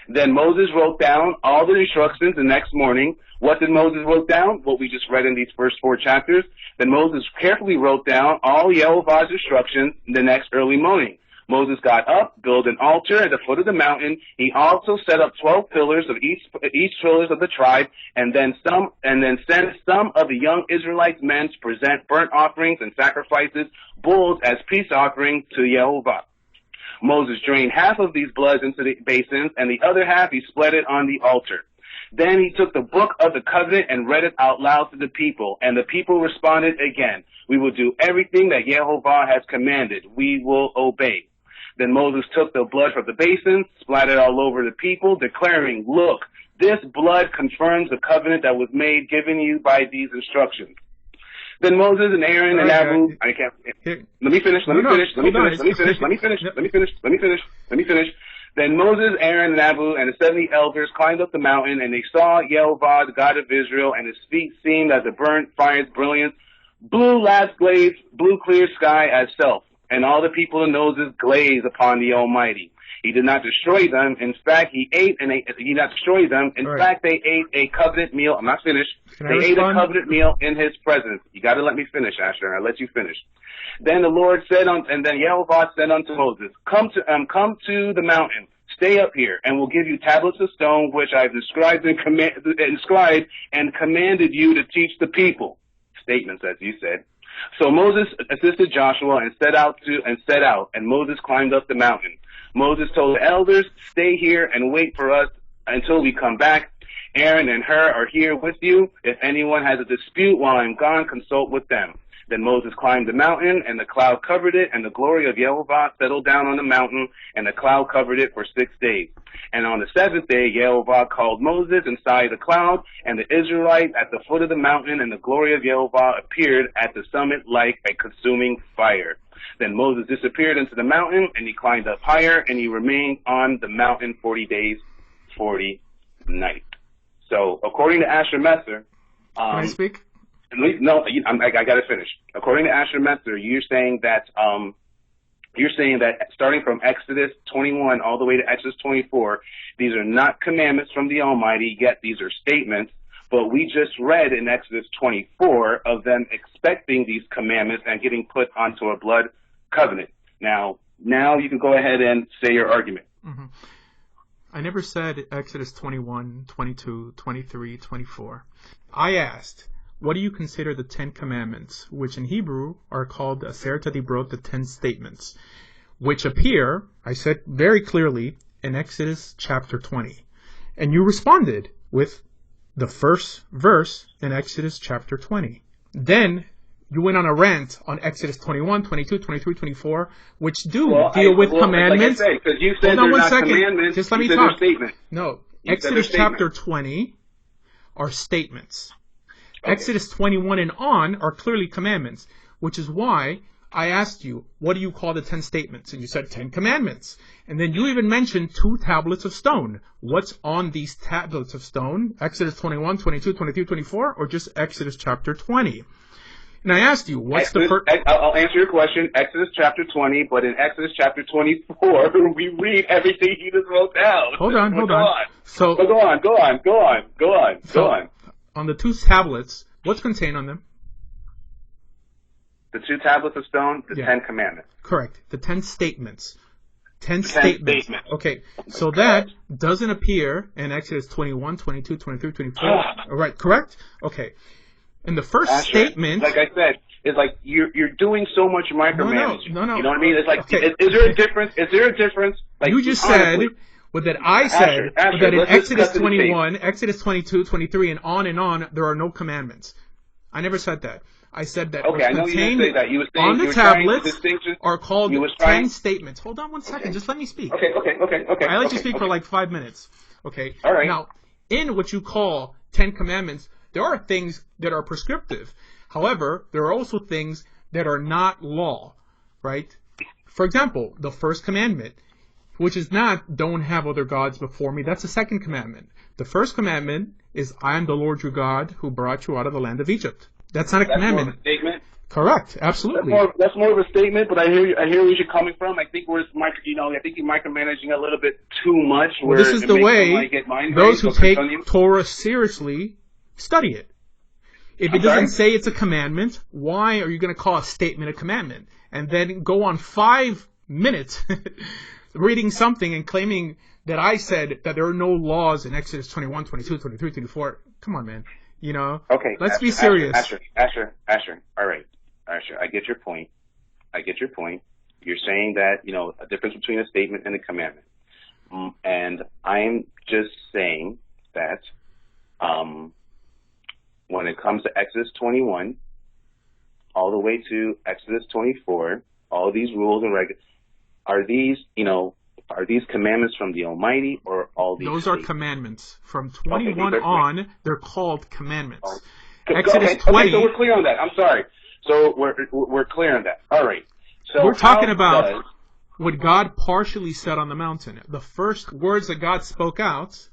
Then Moses wrote down all the instructions the next morning. What did Moses wrote down? What we just read in these first 4 chapters. Then Moses carefully wrote down all Yehovah's instructions the next early morning. Moses got up, built an altar at the foot of the mountain. He also set up 12 pillars of each pillars of the tribe, and then sent some of the young Israelites men to present burnt offerings and sacrifices, bulls as peace offerings to Yehovah. Moses drained half of these bloods into the basins, and the other half he split it on the altar. Then he took the book of the covenant and read it out loud to the people, and the people responded again, we will do everything that Yehovah has commanded. We will obey. Then Moses took the blood from the basins, splattered all over the people, declaring, look, this blood confirms the covenant that was made, given you by these instructions. Then Moses and Aaron and Abu. I can't. Let me finish. Then Moses, Aaron, and Abu, and the 70 elders climbed up the mountain, and they saw Yehovah, the God of Israel, and his feet seemed as a burnt fire's brilliance, blue last glaze, blue clear sky as self. And all the people of Moses glazed upon the Almighty. He did not destroy them. In fact, he did not destroy them. In fact, they ate a covenant meal. I'm not finished. They ate a covenant meal in his presence. You got to let me finish, Asher. I'll let you finish. Then the Lord said, and then Yehovah said unto Moses, come to the mountain, stay up here, and we'll give you tablets of stone, which I've inscribed and commanded you to teach the people. Statements, as you said. So Moses assisted Joshua and set out, and Moses climbed up the mountain. Moses told the elders, stay here and wait for us until we come back. Aaron and Hur are here with you. If anyone has a dispute while I'm gone, consult with them. Then Moses climbed the mountain, and the cloud covered it, and the glory of Yehovah settled down on the mountain, and the cloud covered it for 6 days. And on the seventh day, Yehovah called Moses inside the cloud, and the Israelites at the foot of the mountain, and the glory of Yehovah appeared at the summit like a consuming fire. Then Moses disappeared into the mountain, and he climbed up higher, and he remained on the mountain 40 days, 40 nights. So, according to Asher Meza, can I speak? No, I got to finish. According to Asher Meza, you're saying that starting from Exodus 21 all the way to Exodus 24, these are not commandments from the Almighty, yet these are statements. But we just read in Exodus 24 of them expecting these commandments and getting put onto a blood covenant. Now you can go ahead and say your argument. Mm-hmm. I never said Exodus 21, 22, 23, 24. I asked, what do you consider the 10 commandments, which in Hebrew are called the Aser Dibrot, the 10 statements, which appear, I said very clearly, in Exodus chapter 20. And you responded with the first verse in Exodus chapter 20. Then you went on a rant on Exodus 21, 22, 23, 24, which deal with commandments. Like I say, because you said they're not commandments. Just let me talk. No, Exodus chapter 20 are statements. Okay. Exodus 21 and on are clearly commandments, which is why I asked you, what do you call the 10 statements? And you said 10 commandments. And then you even mentioned 2 tablets of stone. What's on these tablets of stone? Exodus 21, 22, 23, 24, or just Exodus chapter 20? And I asked you, what's the first... I'll answer your question, Exodus chapter 20, but in Exodus chapter 24, we read everything he just wrote down. Hold on. So go on. On the 2 tablets, what's contained on them? The 2 tablets of stone, the 10 commandments. Correct. The 10 statements. 10 statements. Okay. So that doesn't appear in Exodus 21, 22, 23, 24. All right. Correct? Okay. In the first statement... Like I said, it's like you're doing so much micromanaging. No. You know what I mean? It's like, okay. Is there a difference? Like, you just honestly, said... But that I said that in Exodus 21, Exodus 22, 23, and on, there are no commandments. I never said that. I said that what's contained on the tablets are called 10 statements. Hold on one second. Okay. Just let me speak. Okay. I let you speak for like 5 minutes. Okay? All right. Now, in what you call 10 commandments, there are things that are prescriptive. However, there are also things that are not law, right? For example, the first commandment, which is not, don't have other gods before me. That's the second commandment. The first commandment is, I am the Lord your God who brought you out of the land of Egypt. That's not a commandment. More of a statement. Correct. Absolutely. That's more of a statement, but I hear where you're coming from. I think I think you're micromanaging a little bit too much. Well, this is the way those who take Torah seriously study it. If it doesn't say it's a commandment, why are you going to call a statement a commandment? And then go on 5 minutes reading something and claiming that I said that there are no laws in Exodus 21, 22, 23, 24. Come on, man. You know? Okay. Let's be serious. Asher. All right. Asher, I get your point. You're saying that, a difference between a statement and a commandment. And I'm just saying that when it comes to Exodus 21 all the way to Exodus 24, all these rules and regulations, are these commandments from the Almighty or all these? Those are commandments. From 21 on, they're called commandments. Exodus 20. Okay, so we're clear on that. I'm sorry. So we're clear on that. All right. So we're talking about what God partially said on the mountain. The first words that God spoke out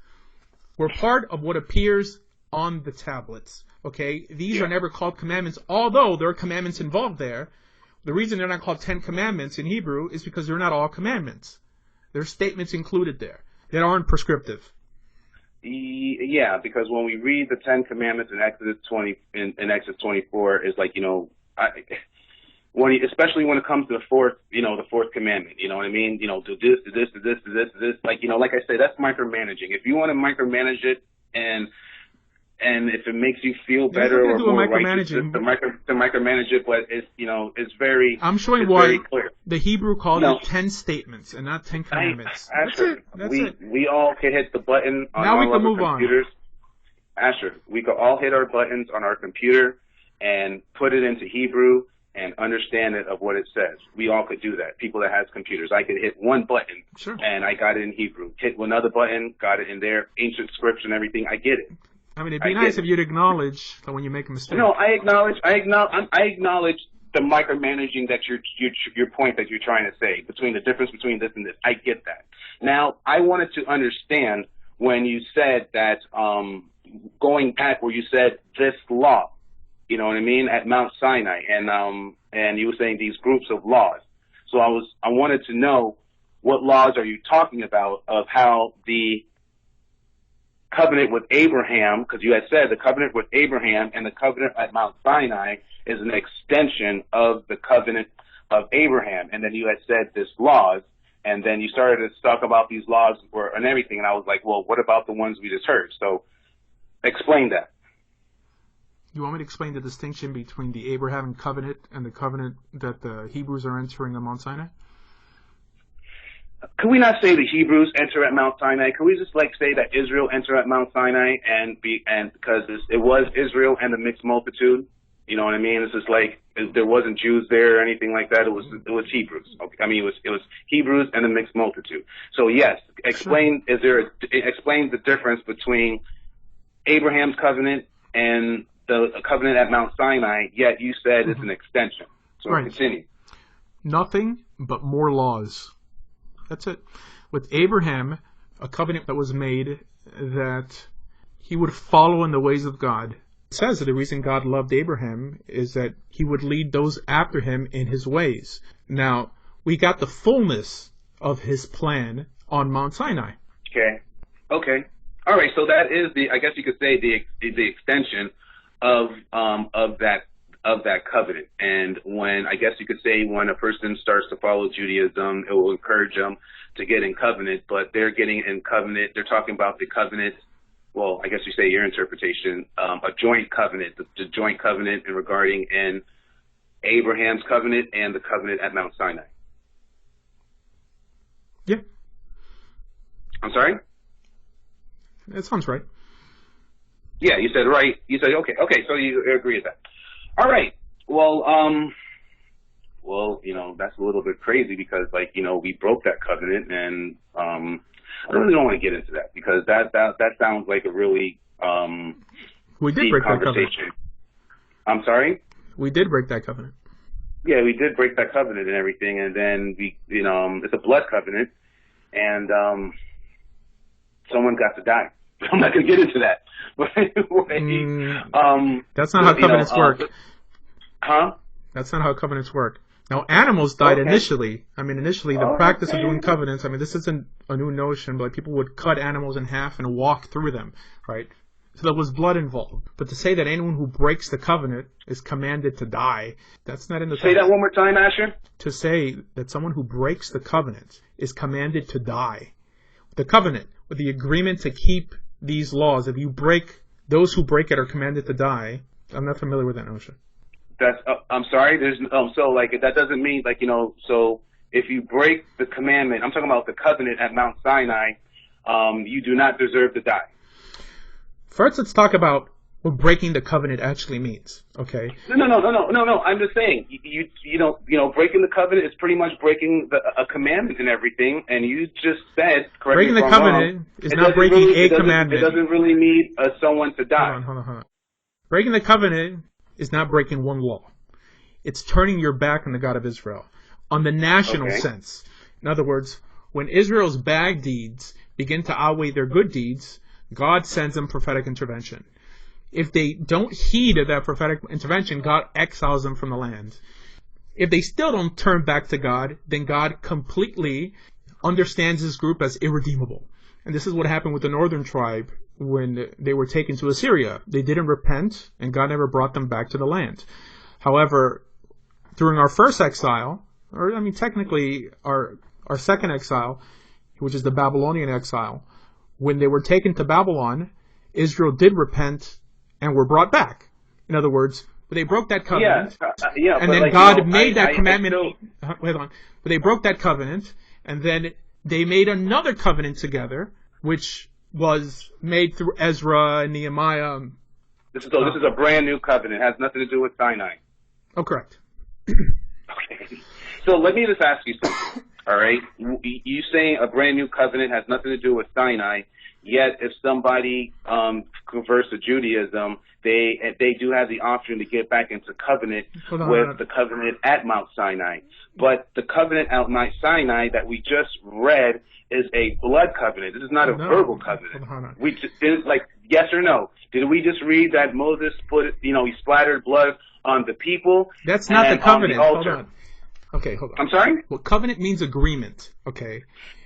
were part of what appears on the tablets. Okay? These are never called commandments, although there are commandments involved there. The reason they're not called 10 commandments in Hebrew is because they're not all commandments. There's statements included there that aren't prescriptive. Yeah, because when we read the 10 commandments in Exodus 20, in Exodus 24, it's like, especially when it comes to the fourth commandment, you know what I mean? Do this, do this, do this, do this, do this. Like I say, that's micromanaging. If you want to micromanage it and if it makes you feel better or more righteous to micromanage it, but it's very. I'm showing why the Hebrew called it 10 statements and not 10 commandments. Asher, that's it. We all can hit the button on now all we can of move our computers. On. Asher, we can all hit our buttons on our computer and put it into Hebrew and understand it of what it says. We all could do that. People that has computers, I could hit one button and I got it in Hebrew. Hit another button, got it in there, ancient scripts and everything. I get it. I mean, it'd be nice if you'd acknowledge that when you make a mistake. No, I acknowledge the micromanaging that your point that you're trying to say between the difference between this and this. I get that. Now, I wanted to understand when you said that going back where you said this law, you know what I mean, at Mount Sinai, and you were saying these groups of laws. So I wanted to know what laws are you talking about of how the covenant with Abraham, because you had said the covenant with Abraham and the covenant at Mount Sinai is an extension of the covenant of Abraham. And then you had said this laws, and then you started to talk about these laws and everything. And I was like, well, what about the ones we just heard? So explain that. You want me to explain the distinction between the Abraham covenant and the covenant that the Hebrews are entering on Mount Sinai? Can we not say the Hebrews enter at Mount Sinai? Can we just say that Israel enter at Mount Sinai and because it was Israel and the mixed multitude? You know what I mean? It's just there wasn't Jews there or anything like that. It was Hebrews. Okay. I mean, it was Hebrews and the mixed multitude. So yes, explain the difference between Abraham's covenant and the covenant at Mount Sinai. Yet you said it's an extension. So continue. Nothing but more laws. That's it. With Abraham, a covenant that was made that he would follow in the ways of God. It says that the reason God loved Abraham is that he would lead those after him in his ways. Now, we got the fullness of his plan on Mount Sinai. Okay. All right. So that is I guess you could say the extension of that covenant. And when a person starts to follow Judaism, it will encourage them to get in covenant, but they're getting in covenant. They're talking about the covenant. Well, I guess you say your interpretation, a joint covenant, the joint covenant regarding in Abraham's covenant and the covenant at Mount Sinai. Yeah. I'm sorry? That sounds right. Yeah, you said right. You said okay. So you agree with that. All right. Well, that's a little bit crazy because, we broke that covenant, and I really don't want to get into that because that sounds like a really we did deep break conversation. That covenant. I'm sorry? We did break that covenant. Yeah, we did break that covenant and everything, and then it's a blood covenant, and someone got to die. I'm not going to get into that. But anyway, that's not how covenants work. Huh? That's not how covenants work. Now, animals died initially. I mean, the practice of doing covenants, this isn't a new notion, but people would cut animals in half and walk through them, right? So there was blood involved. But to say that anyone who breaks the covenant is commanded to die, that's not in the Say that one more time, Asher. To say that someone who breaks the covenant is commanded to die. The covenant, with the agreement to keep these laws, if you break, those who break it are commanded to die. I'm not familiar with that notion. I'm sorry. That doesn't mean so if you break the commandment, I'm talking about the covenant at Mount Sinai, you do not deserve to die. First, let's talk about what breaking the covenant actually means. Okay. No. I'm just saying breaking the covenant is pretty much breaking a commandment and everything. And you just said breaking the covenant is not breaking a commandment. It doesn't really need someone to die. Hold on. Breaking the covenant is not breaking one law. It's turning your back on the God of Israel, on the national sense. In other words, when Israel's bad deeds begin to outweigh their good deeds, God sends them prophetic intervention. If they don't heed that prophetic intervention, God exiles them from the land. If they still don't turn back to God, then God completely understands this group as irredeemable. And this is what happened with the northern tribe when they were taken to Assyria. They didn't repent, and God never brought them back to the land. However, during our first exile, technically our second exile, which is the Babylonian exile, when they were taken to Babylon, Israel did repent and were brought back. In other words, they broke that covenant, and then God made that commandment. Wait on. But they broke that covenant, and then they made another covenant together, which was made through Ezra and Nehemiah. This is a brand new covenant. It has nothing to do with Sinai. Oh, correct. Okay. So let me just ask you something. All right. You saying a brand new covenant has nothing to do with Sinai, yet if somebody converts to Judaism, they do have the option to get back into covenant with the covenant at Mount Sinai. But the covenant at Mount Sinai that we just read is a blood covenant. This is not a verbal covenant. We just didn't, yes or no? Did we just read that Moses he splattered blood on the people? That's not the covenant. Hold on. Okay, hold on. I'm sorry? Well, covenant means agreement, okay?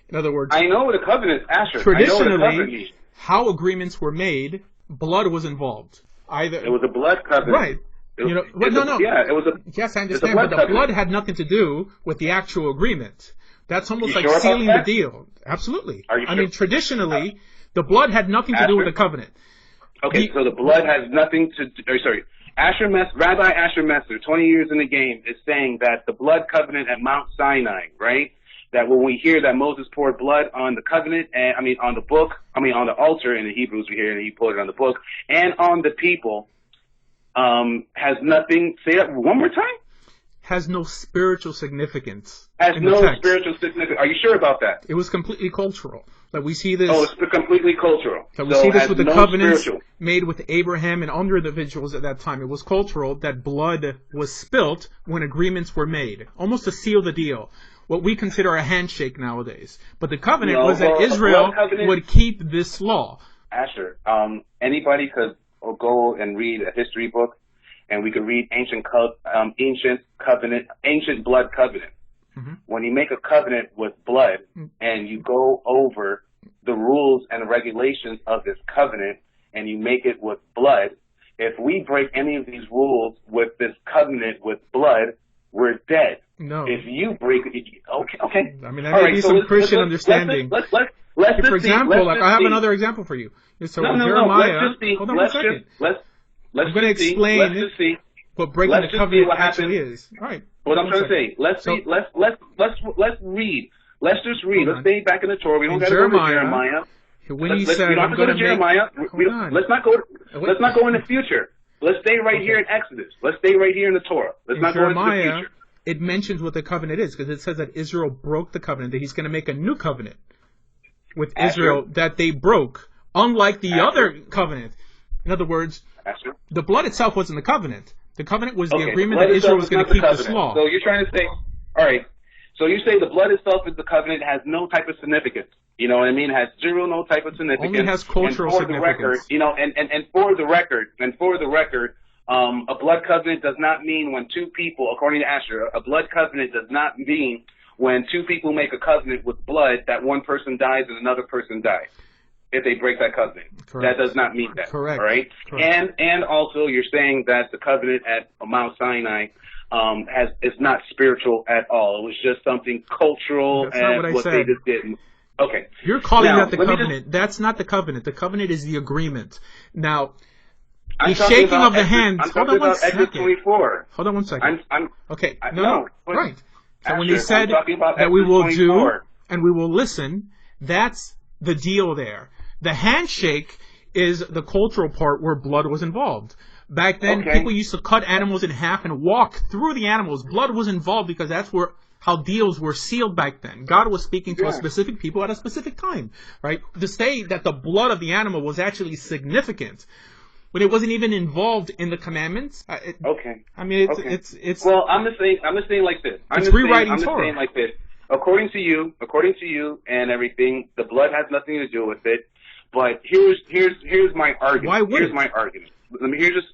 In other words, I know what a covenant is, Asher. Traditionally, how agreements were made, blood was involved. It was a blood covenant. Right. Yeah, it was a. Yes, I understand, but the blood had nothing to do with the actual agreement. That's almost like sealing the deal. Absolutely. Are you sure? Traditionally, the blood had nothing to do with the covenant. Okay, so the blood has nothing to do. Rabbi Asher Meza, 20 years in the game, is saying that the blood covenant at Mount Sinai, right? That when we hear that Moses poured blood on the covenant, on the altar in the Hebrews we hear, and he poured it on the book, and on the people, has nothing. Say that one more time. Has no spiritual significance. Has no spiritual significance. Are you sure about that? It was completely cultural. Like we see this. Oh, it's completely cultural. So we see this with the covenants made with Abraham and other individuals at that time. It was cultural that blood was spilt when agreements were made, almost to seal the deal. What we consider a handshake nowadays. But the covenant was that Israel would keep this law. Asher, anybody could go and read a history book, and we could read ancient blood covenant. Mm-hmm. When you make a covenant with blood and you go over the rules and regulations of this covenant and you make it with blood, if we break any of these rules with this covenant with blood, we're dead. No. If you break it, okay. I mean, that may be some Christian understanding. Let's for example, I have another example for you. So Jeremiah, hold on one second. I'm going to explain what breaking the covenant actually is. All right. What I'm trying to say, let's read. Let's just read. Let's stay back in the Torah. We don't got to go to Jeremiah. When he said, "I'm going to Jeremiah," let's not go in the future. Let's stay right here in Exodus. Let's stay right here in the Torah. Let's not go into the future. It mentions what the covenant is because it says that Israel broke the covenant. That He's going to make a new covenant with Israel that they broke, unlike the other covenant. In other words, the blood itself wasn't the covenant. The covenant was the agreement that Israel was going to keep this law. So you're trying to say, all right, so you say the blood itself is the covenant, has no type of significance. You know what I mean? Has no type of significance. Only has cultural significance. And for the record, a blood covenant does not mean when two people, according to Asher, a blood covenant does not mean when two people make a covenant with blood that one person dies and another person dies. If they break that covenant. Correct. That does not mean that. Correct. All right? Correct. And also you're saying that the covenant at Mount Sinai is not spiritual at all. It was just something cultural. That's not what I said. They just did. Okay. You're calling that the covenant. That's not the covenant. The covenant is the agreement. Now, the shaking of the hands. Hold on one second. Hold on one second. Okay. No. Right. So when he said that we will do and we will listen, that's the deal there. The handshake is the cultural part where blood was involved. Back then, people used to cut animals in half and walk through the animals. Blood was involved because that's how deals were sealed back then. God was speaking to a specific people at a specific time, right? To say that the blood of the animal was actually significant when it wasn't even involved in the commandments. Okay. I mean, Okay. it's. Well, I'm just saying like this. It's rewriting I'm just Torah. saying like this. According to you and everything, the blood has nothing to do with it. But here's my argument. Why would here's it? my argument.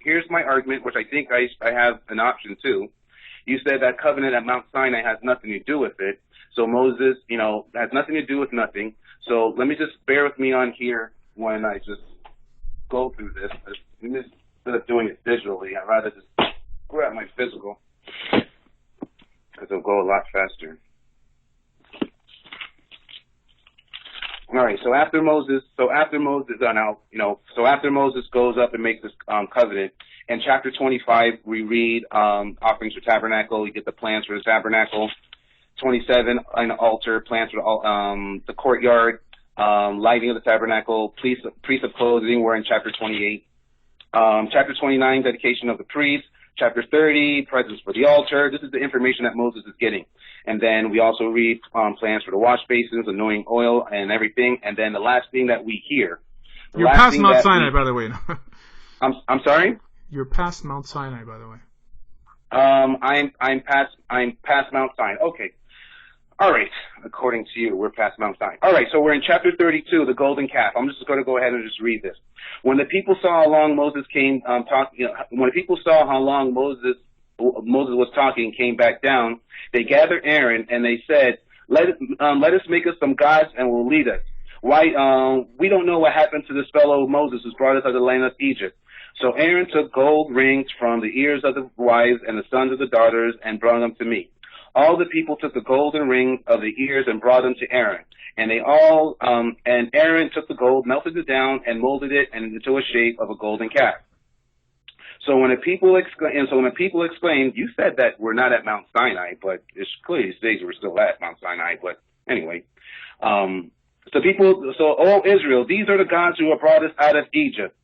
Here's my argument, which I think I have an option too. You said that covenant at Mount Sinai has nothing to do with it. So Moses, has nothing to do with nothing. So let me just bear with me on here when I just go through this. Instead of doing it digitally, I'd rather just grab my physical because it'll go a lot faster. All right. So after Moses goes up and makes this covenant. In chapter 25, we read offerings for tabernacle. We get the plans for the tabernacle. 27, an altar, plans for the courtyard, lighting of the tabernacle, priest of clothing. We're in chapter 28. Chapter 29, dedication of the priest. Chapter 30, presents for the altar. This is the information that Moses is getting. And then we also read plans for the wash basins, anointing oil, and everything. And then the last thing that we hear. You're past Mount Sinai, by the way. I'm sorry? You're past Mount Sinai, by the way. I'm past Mount Sinai. Okay. All right. According to you, we're past Mount Sinai. All right. So we're in chapter 32, the golden calf. I'm just going to go ahead and just read this. When the people saw how long Moses came when the people saw how long Moses was talking, came back down, they gathered Aaron and they said, let us make us some gods and will lead us. Why? We don't know what happened to this fellow Moses who's brought us out of the land of Egypt. So Aaron took gold rings from the ears of the wives and the sons of the daughters and brought them to me. All the people took the golden rings of the ears and brought them to Aaron. And and Aaron took the gold, melted it down, and molded it into a shape of a golden calf. So when the people exclaimed, you said that we're not at Mount Sinai, but it's clearly states we're still at Mount Sinai. But anyway, so oh Israel, these are the gods who have brought us out of Egypt.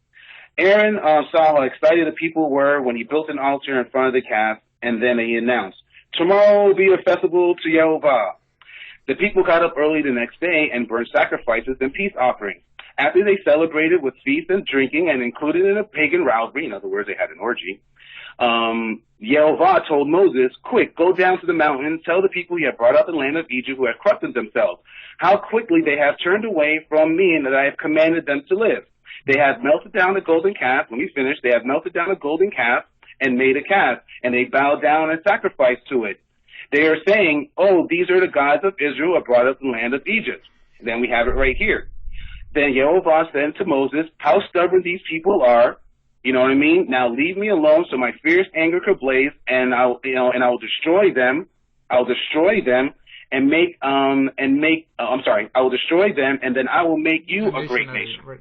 Aaron saw how excited the people were when he built an altar in front of the calf, and then he announced, tomorrow will be a festival to Yehovah. The people got up early the next day and burned sacrifices and peace offerings. After they celebrated with feast and drinking and included in a pagan revelry, in other words, they had an orgy, Yehovah told Moses, quick, go down to the mountain, tell the people you have brought out the land of Egypt who have corrupted themselves, how quickly they have turned away from me and that I have commanded them to live. They have melted down a golden calf. Let me finish. They have melted down a golden calf and made a calf, and they bowed down and sacrificed to it. They are saying, oh, these are the gods of Israel who have brought us the land of Egypt. And then we have it right here. Then Yehovah said to Moses, how stubborn these people are. You know what I mean? Now leave me alone so my fierce anger could blaze, and I will destroy them. I'll destroy them and I will destroy them, and then I will make you a great nation. Right.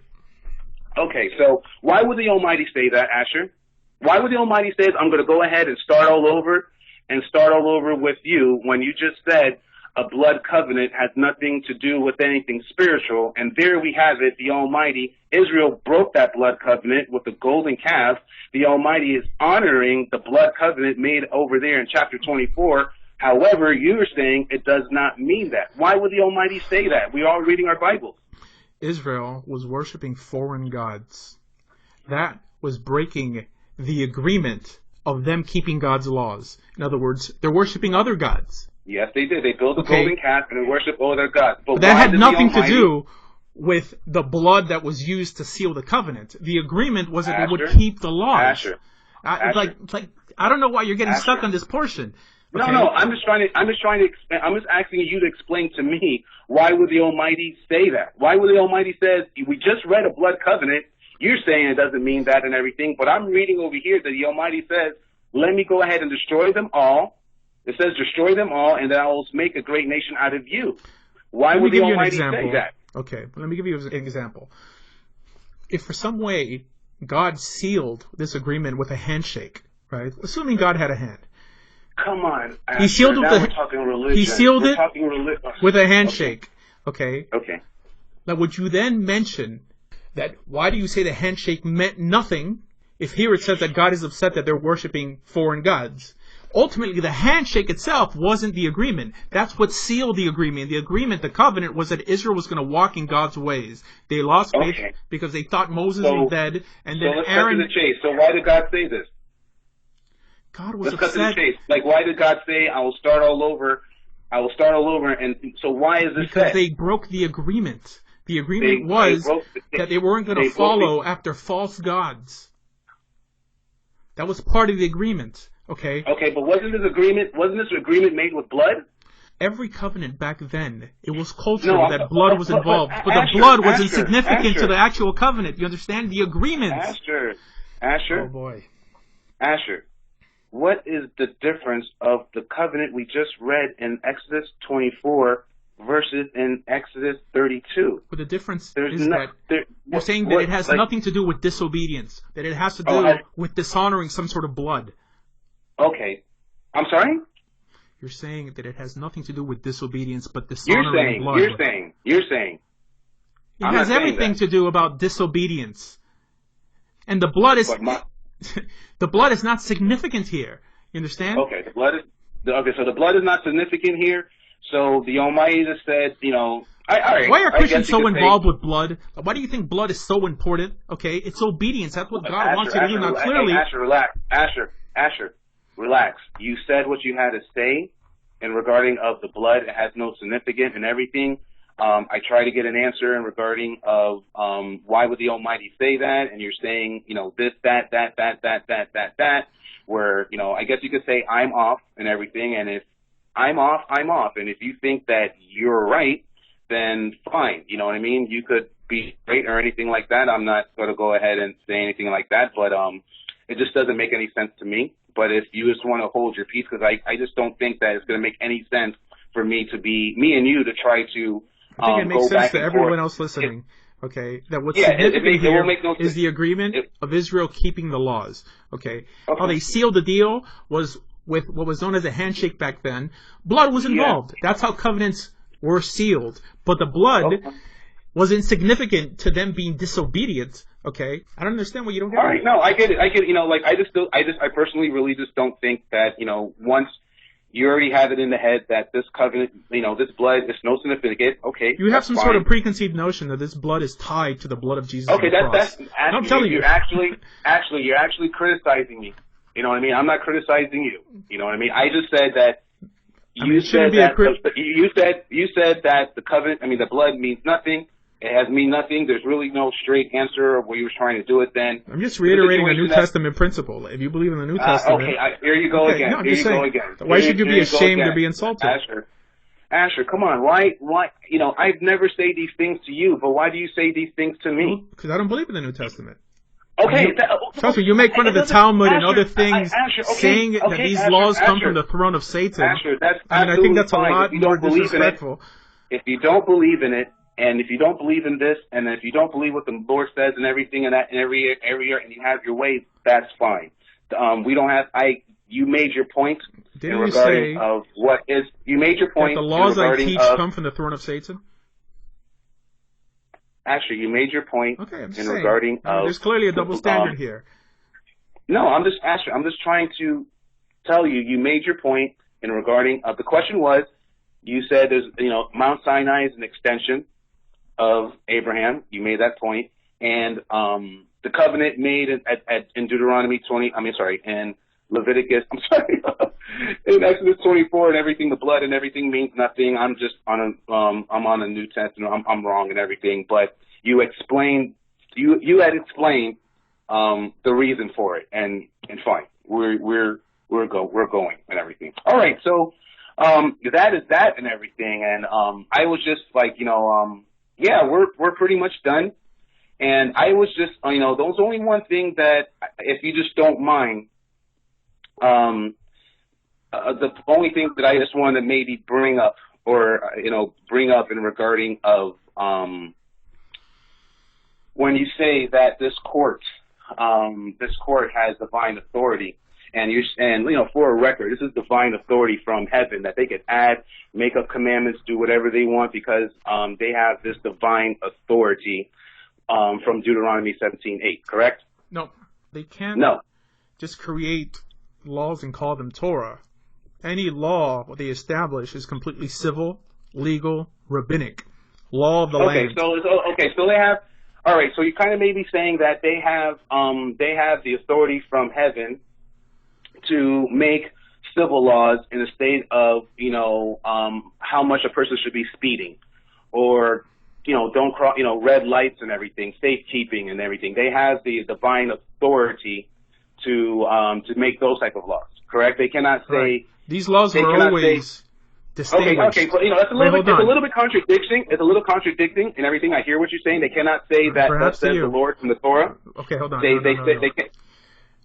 Okay, so why would the Almighty say that, Asher? Why would the Almighty say, I'm going to go ahead and start all over with you when you just said a blood covenant has nothing to do with anything spiritual? And there we have it, the Almighty. Israel broke that blood covenant with the golden calf. The Almighty is honoring the blood covenant made over there in chapter 24. However, you're saying it does not mean that. Why would the Almighty say that? We're all reading our Bibles. Israel was worshiping foreign gods. That was breaking the agreement of them keeping God's laws. In other words, they're worshiping other gods. Yes, they did. They built a golden calf and they worshiped other gods. But that had nothing to do with the blood that was used to seal the covenant. The agreement was that they would keep the laws. Asher. I don't know why you're getting stuck on this portion. Okay. No. I'm just asking you to explain to me, why would the Almighty say that? Why would the Almighty say, we just read a blood covenant, you're saying it doesn't mean that and everything, but I'm reading over here that the Almighty says, let me go ahead and destroy them all. It says destroy them all, and then I will make a great nation out of you. Why would the Almighty say that? Okay, let me give you an example. If for some way God sealed this agreement with a handshake, right? Assuming God had a hand. Come on. He sealed it with a handshake. Okay. Okay. Now, would you then mention that? Why do you say the handshake meant nothing if here it says that God is upset that they're worshiping foreign gods? ultimately the handshake itself wasn't the agreement. That's what sealed the agreement. The agreement, the covenant, was that Israel was going to walk in God's ways. They lost faith because they thought Moses was dead, and then let's Aaron. cut to the chase. So why did God say this? God was Let's upset. cut to the chase. Like, why did God say, "I will start all over"? I will start all over. And so why is this? Because they broke the agreement. The agreement was that they weren't going to follow after false gods. That was part of the agreement. Okay. Okay, but wasn't this agreement made with blood? Every covenant back then, it was cultural that blood was involved, but the blood was insignificant to the actual covenant. You understand? The agreement. Asher. Oh boy. Asher, what is the difference of the covenant we just read in Exodus 24 versus in Exodus 32? But the difference is that you're saying that it has nothing to do with disobedience, that it has to do with dishonoring some sort of blood. Okay. I'm sorry? You're saying that it has nothing to do with disobedience, but dishonoring blood. You're saying. It has everything to do about disobedience. And the blood is the blood is not significant here. You understand? Okay, so the blood is not significant here. So the Almighty just said, all right. Why are Christians so involved with blood? Why do you think blood is so important? Okay, it's obedience. That's what God wants you to do. Now, clearly, Asher, relax. Asher, relax. You said what you had to say in regarding of the blood. It has no significance and everything. I try to get an answer in regarding of why would the Almighty say that, and you're saying, this, that, where, I guess you could say I'm off and everything, and if I'm off, I'm off, and if you think that you're right, then fine, you know what I mean? You could be right or anything like that. I'm not going to go ahead and say anything like that, but it just doesn't make any sense to me. But if you just want to hold your peace, because I just don't think that it's going to make any sense for me and you to try to I think it makes sense to everyone else listening, okay, that what's significant here is the agreement of Israel keeping the laws, okay? How they sealed the deal was with what was known as a handshake back then. Blood was involved. That's how covenants were sealed. But the blood was insignificant to them being disobedient, okay? I don't understand what you don't get. All right, no, I get it. I personally really just don't think that, once you already have it in the head that this covenant, this blood is no significant. Okay, you have some sort of preconceived notion that this blood is tied to the blood of Jesus. Okay, that's I'm telling you. You're actually criticizing me. You know what I mean? I'm not criticizing you. You know what I mean? I just said that you said that the covenant, the blood means nothing. It has mean nothing. There's really no straight answer of what you were trying to do it then. I'm just reiterating a New Testament principle. If you believe in the New Testament... Okay, here you go again. No, here you go again. Why should you be ashamed or be insulted? Asher, come on. Why, I've never said these things to you, but why do you say these things to me? Because I don't believe in the New Testament. Okay. Trust me, you make fun of the Talmud and other things, saying that these laws come from the throne of Satan. Asher, that's I think that's a lot more disrespectful. If you don't believe in it, and if you don't believe in this, and if you don't believe what the Lord says and everything in that in every area, and you have your way, that's fine. We don't have. You made your point in regarding of what is. You made your point. That the laws I teach come from the throne of Satan. Actually, you made your point. Okay, I'm in regarding of. There's clearly a double standard here. No, I'm just trying to tell you. You made your point in regarding of. The question was, you said there's Mount Sinai is an extension of Abraham. You made that point. And the covenant made in Deuteronomy 20, in Leviticus, in Exodus 24 and everything, the blood and everything means nothing. I'm just I'm on a New Testament. I'm wrong and everything. But you explained, you had explained the reason for it, and fine. We're going and everything. All right. So that is that and everything. And I was just like, yeah, we're pretty much done. And I was just, there was only one thing that, if you just don't mind, the only thing that I just wanted to maybe bring up in regarding of, when you say that this court has divine authority, and for a record, this is divine authority from heaven that they could add, make up commandments, do whatever they want because they have this divine authority from Deuteronomy 17:8. Correct? No, they can't. No. Just create laws and call them Torah. Any law they establish is completely civil, legal, rabbinic. Law of the land. So they have. All right. So you kind of may be saying that they have the authority from heaven to make civil laws in the state of how much a person should be speeding, or don't cross red lights and everything, safekeeping and everything. They have the divine authority to make those type of laws. Correct? They cannot say. Right. These laws were always distinguished. Okay, but it's a little bit contradicting. It's a little contradicting and everything. I hear what you're saying. They cannot say that thus says the Lord from the Torah. Okay, hold on. They can't.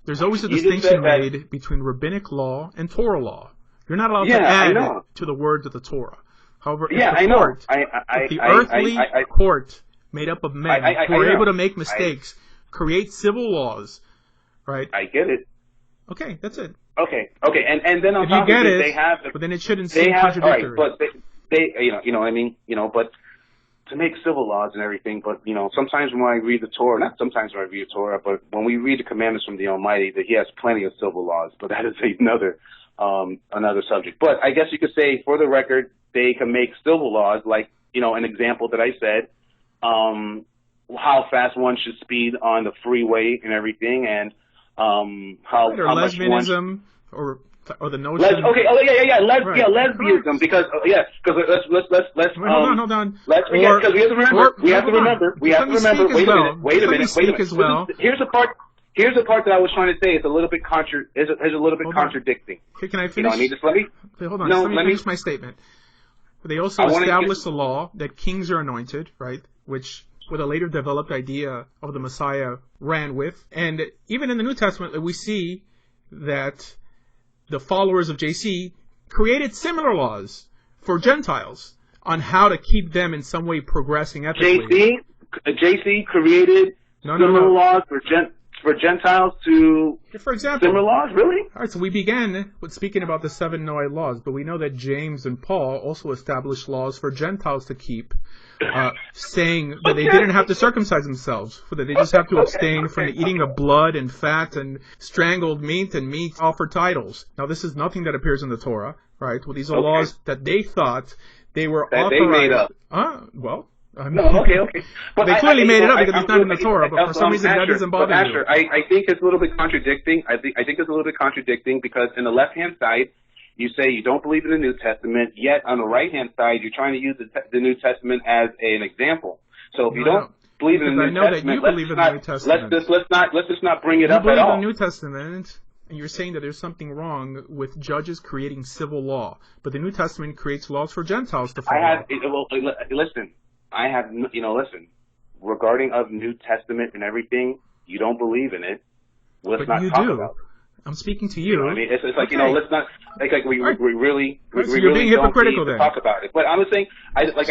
There's always a distinction made between rabbinic law and Torah law. You're not allowed to add to the words of the Torah. However, if the earthly court made up of men who are able to make mistakes, create civil laws, right? I get it. Okay, that's it. Okay, and then on if top you get of it, it, they have. But then it shouldn't seem contradictory. All right, but they you know what I mean, but to make civil laws and everything, but sometimes when I read the Torah, not sometimes when I read the Torah, but when we read the commandments from the Almighty, that He has plenty of civil laws, but that is another subject. But I guess you could say, for the record, they can make civil laws, like an example that I said, how fast one should speed on the freeway and everything, and how much lesbianism or the notion. Lesbianism, because let's hold on. Let's forget, because we have to remember. Wait a minute. Here's the part that I was trying to say. It's a little bit contradicting. Okay, can I finish? Let me. Hold on. Let me finish my statement. They also established the law that kings are anointed, right? Which, with a later developed idea of the Messiah, ran with. And even in the New Testament, we see that the followers of JC created similar laws for Gentiles on how to keep them in some way progressing ethically. JC created similar laws for Gentiles to, for example, similar laws, really? All right, so we began with speaking about the 7 Noahide laws, but we know that James and Paul also established laws for Gentiles to keep, saying that they didn't have to circumcise themselves, that they just have to abstain from the eating of blood and fat and strangled meat and meat offered titles. Now, this is nothing that appears in the Torah, right? Well, these are laws that they thought they were authorized. They made up. Okay. But they clearly made it up because it's not in the Torah, but for some reason that doesn't bother you. I think it's a little bit contradicting. I think it's a little bit contradicting because in the left-hand side, you say you don't believe in the New Testament, yet on the right-hand side, you're trying to use the New Testament as an example. So if you don't believe in the New Testament, let's just not bring it up at all. You believe in the New Testament, and you're saying that there's something wrong with judges creating civil law, but the New Testament creates laws for Gentiles to follow. Listen, regarding of New Testament and everything, you don't believe in it. Let's not talk about it. I'm speaking to you. I mean, it's like, let's not, we really you're being hypocritical then. Talk about it. But I'm just saying,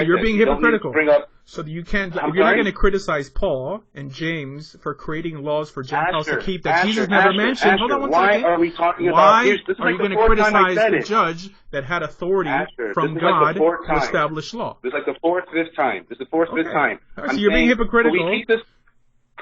you're being hypocritical. Bring up. So you can't, you're not going to criticize Paul and James for creating laws for Gentiles to keep that Jesus never mentioned. Hold on one second. Why are we talking about, why are you going to criticize the judge that had authority from God to establish law? It's like the fifth time. This is the fifth time. So you're being hypocritical. We keep this.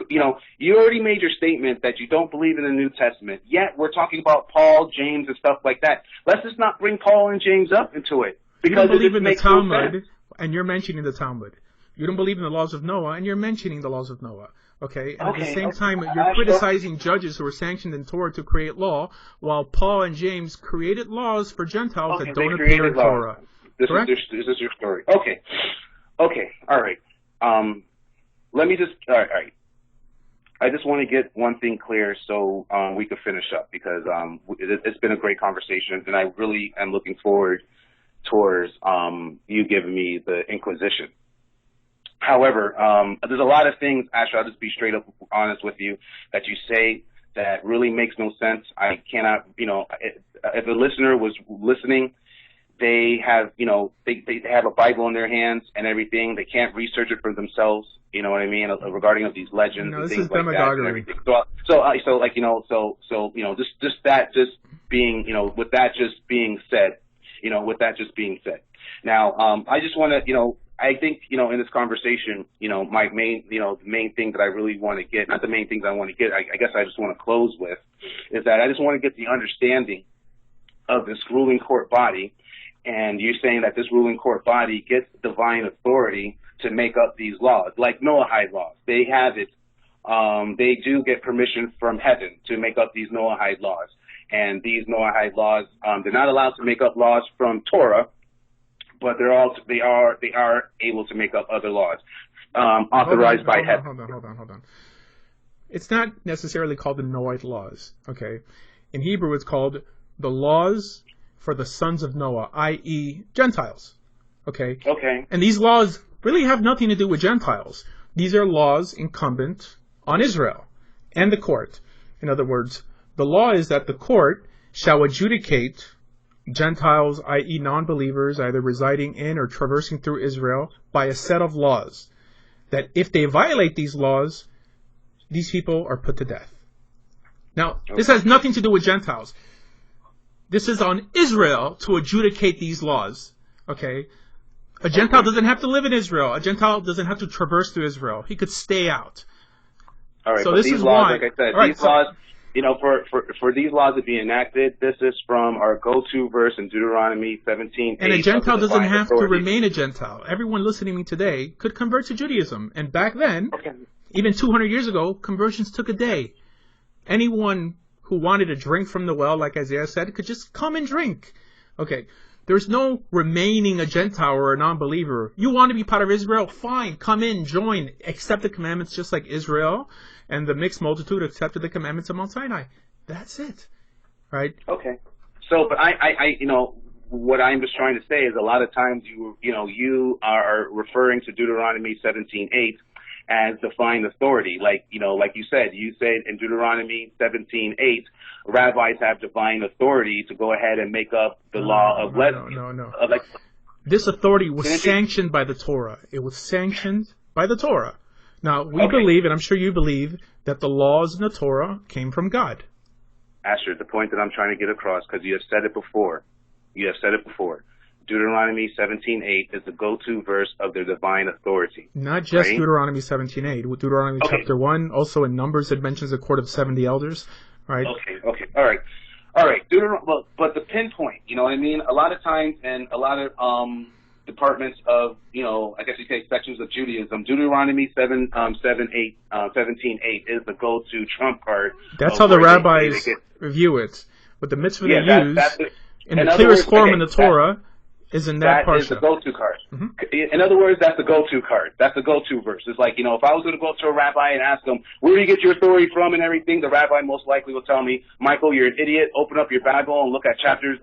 You already made your statement that you don't believe in the New Testament, yet we're talking about Paul, James, and stuff like that. Let's just not bring Paul and James up into it. Because you don't believe in the Talmud, and you're mentioning the Talmud. You don't believe in the laws of Noah, and you're mentioning the laws of Noah. Okay? And at the same time, you're criticizing judges who are sanctioned in Torah to create law, while Paul and James created laws for Gentiles that don't appear in Torah. This is your story. Okay. All right. Let me just... All right. I just want to get one thing clear so we can finish up because it's been a great conversation, and I really am looking forward towards you giving me the Inquisition. However, there's a lot of things, Asher, I'll just be straight up honest with you, that you say that really makes no sense. I cannot, if a listener was listening, they have, they have a Bible in their hands and everything. They can't research it for themselves. You know what I mean? Regarding of these legends and things like that and everything. With that just being said. Now, I just want to, I think, in this conversation, my main, the main thing that I really want to get, not the main things I want to get, I guess I just want to close with, is that I just want to get the understanding of this ruling court body. And you're saying that this ruling court body gets divine authority to make up these laws, like Noahide laws. They have it. They do get permission from heaven to make up these Noahide laws. And these Noahide laws, they're not allowed to make up laws from Torah, but they are able to make up other laws authorized by heaven. Hold on. It's not necessarily called the Noahide laws. Okay, in Hebrew it's called the laws for the sons of Noah, i.e., Gentiles. Okay. Okay. And these laws really have nothing to do with Gentiles. These are laws incumbent on Israel and the court. In other words, the law is that the court shall adjudicate Gentiles, i.e. non-believers, either residing in or traversing through Israel, by a set of laws, that if they violate these laws, these people are put to death. Now, this has nothing to do with Gentiles. This is on Israel to adjudicate these laws. Okay? A Gentile doesn't have to live in Israel. A Gentile doesn't have to traverse through Israel. He could stay out. All right. So but this these is laws, why. like I said, right, these laws, for these laws to be enacted, this is from our go-to verse in Deuteronomy 17:8. And a Gentile doesn't have authority. to remain a Gentile. Everyone listening to me today could convert to Judaism. And back then, even 200 years ago, conversions took a day. Anyone who wanted to drink from the well, like Isaiah said, could just come and drink. Okay, there's no remaining a Gentile or a non-believer. You want to be part of Israel? Fine, come in, join, accept the commandments just like Israel and the mixed multitude accepted the commandments of Mount Sinai. That's it, right? Okay. So, but I what I'm just trying to say is a lot of times you are referring to Deuteronomy 17:8 as divine authority. Like you said in Deuteronomy 17:8, rabbis have divine authority to go ahead and make up the law of lesbians. No. This authority was sanctioned by the Torah. It was sanctioned by the Torah. Now, we believe, and I'm sure you believe, that the laws in the Torah came from God. Asher, the point that I'm trying to get across, because you have said it before. Deuteronomy 17:8 is the go-to verse of their divine authority. Not just right? Deuteronomy 17:8. With Deuteronomy chapter 1, also in Numbers it mentions a court of 70 elders, right? Okay. All right. But the pinpoint, you know what I mean? A lot of times in a lot of departments of, I guess you say sections of Judaism, Deuteronomy 17:8 is the go-to trump card. That's how the rabbis review it. But the mitzvah they use in the clearest form in the Torah is in that parsha. That is the go-to card. Mm-hmm. In other words, that's the go-to card. That's the go-to verse. It's like, if I was going to go to a rabbi and ask him, where do you get your authority from and everything, the rabbi most likely will tell me, Michael, you're an idiot. Open up your Bible and look at chapters,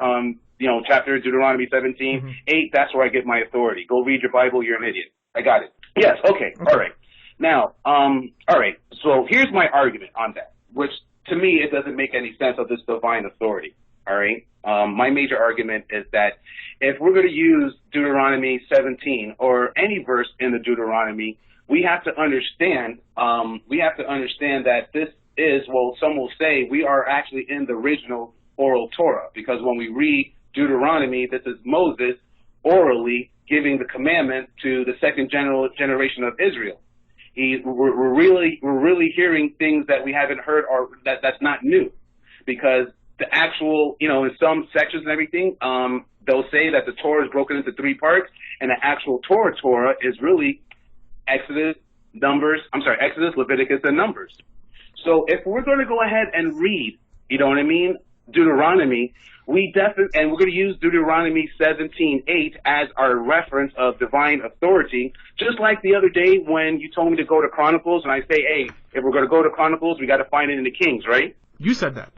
chapter Deuteronomy 17:8. That's where I get my authority. Go read your Bible. You're an idiot. I got it. Yes. Okay. All right. Now, all right. So here's my argument on that, which to me, it doesn't make any sense of this divine authority. All right. My major argument is that if we're going to use Deuteronomy 17 or any verse in the Deuteronomy, we have to understand that this is, some will say we are actually in the original oral Torah, because when we read Deuteronomy, this is Moses orally giving the commandment to the second generation of Israel. We're really hearing things that we haven't heard, or that's not new, because the actual, in some sections and everything, they'll say that the Torah is broken into three parts, and the actual Torah is really Exodus, Leviticus, and Numbers. So if we're going to go ahead and read, Deuteronomy, and we're going to use Deuteronomy 17:8 as our reference of divine authority, just like the other day when you told me to go to Chronicles, and I say, hey, if we're going to go to Chronicles, we got to find it in the Kings, right? You said that.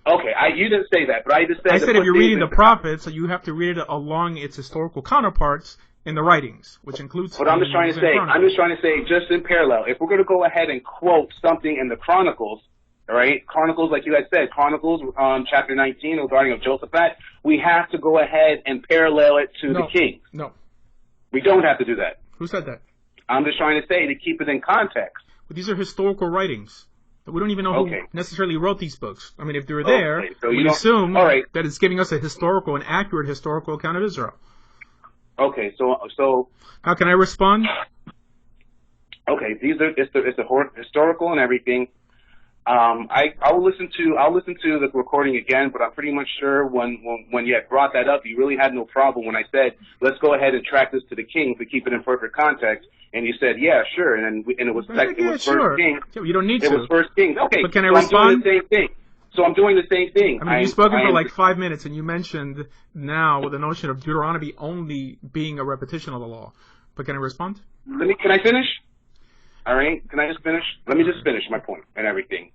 Okay, you didn't say that, but I just said... I said if you're reading the prophets, you have to read it along its historical counterparts in the writings, which includes... What I'm just trying to say, just in parallel, if we're going to go ahead and quote something in the Chronicles, all right, Chronicles, like you had said, Chronicles, chapter 19, regarding of Jehoshaphat, we have to go ahead and parallel it to the Kings. No. We don't have to do that. Who said that? I'm just trying to say to keep it in context. But these are historical writings. We don't even know who necessarily wrote these books. I mean, if they're there, so we assume that it's giving us a historical, an accurate historical account of Israel. Okay, so How can I respond? okay, it's the historical and everything. I'll listen to the recording again, but I'm pretty much sure when you had brought that up, you really had no problem when I said, let's go ahead and track this to the king to keep it in perfect context. And you said, yeah, sure. And it was sure. First King. You don't need to. to. It was First King. Okay. But can I so respond? I'm doing the same thing. So I'm doing the same thing. I mean, you've spoken for like 5 minutes, and you mentioned now with the notion of Deuteronomy only being a repetition of the law. But can I respond? Can I finish? All right. Can I just finish? Let me just finish my point and everything.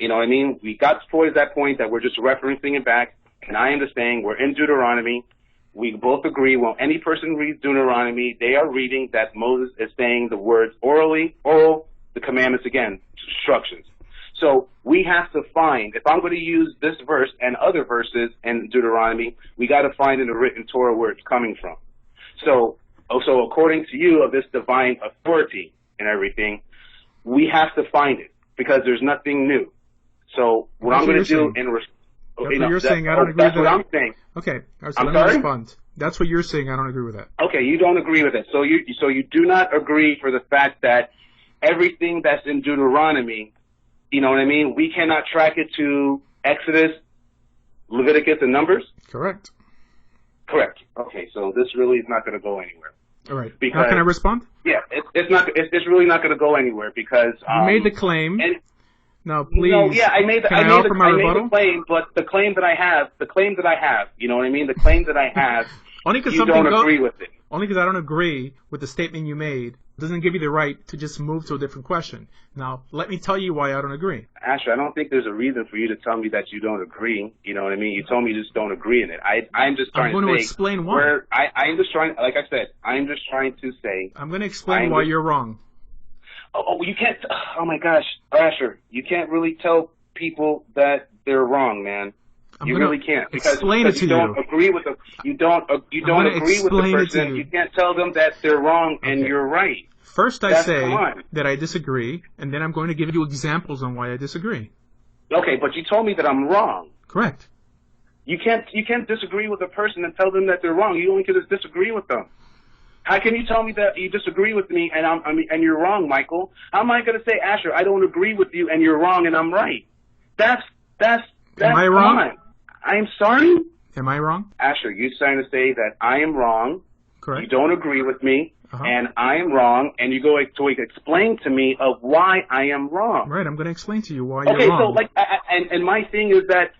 You know what I mean? We got to that point that we're just referencing it back, and I understand we're in Deuteronomy. We both agree when any person reads Deuteronomy, they are reading that Moses is saying the words oral, the commandments again, instructions. So we have to find, if I'm going to use this verse and other verses in Deuteronomy, we got to find in the written Torah where it's coming from. So according to you of this divine authority and everything, we have to find it because there's nothing new. So what I'm going to do in That's what you're saying. I don't agree with that. That's what I'm saying. Okay. So I'm let sorry? me respond. That's what you're saying. I don't agree with that. Okay, you don't agree with it. So you do not agree for the fact that everything that's in Deuteronomy, you know what I mean? We cannot track it to Exodus, Leviticus, and Numbers? Correct. Correct. Okay, so this really is not going to go anywhere. All right. Because, now can I respond? Yeah, it's really not going to go anywhere because you made the claim. No, please. No, yeah, I made the claim, but the claim that I have, you know what I mean? The claim that I have, you don't agree with it. Only because I don't agree with the statement you made doesn't give you the right to just move to a different question. Now, let me tell you why I don't agree. Asher, I don't think there's a reason for you to tell me that you don't agree. You know what I mean? You told me you just don't agree in it. I'm just trying to say explain why. I'm just trying, like I said, I'm just trying to say. I'm going to explain why you're wrong. Oh, you can't. Oh my gosh, Asher, you can't really tell people that they're wrong, man. You really can't because you don't agree with them. You don't agree with the person. You can't tell them that they're wrong and you're right. First, I say that I disagree, and then I'm going to give you examples on why I disagree. Okay, but you told me that I'm wrong. Correct. You can't disagree with a person and tell them that they're wrong. You only can just disagree with them. How can you tell me that you disagree with me and you're wrong, Michael? How am I going to say, Asher, I don't agree with you and you're wrong and I'm right? That's Am I wrong? I'm sorry? Am I wrong? Asher, you're trying to say that I am wrong. Correct. You don't agree with me, and I am wrong, and you go to explain to me of why I am wrong. Right, I'm going to explain to you why you're wrong. Okay, so and my thing is that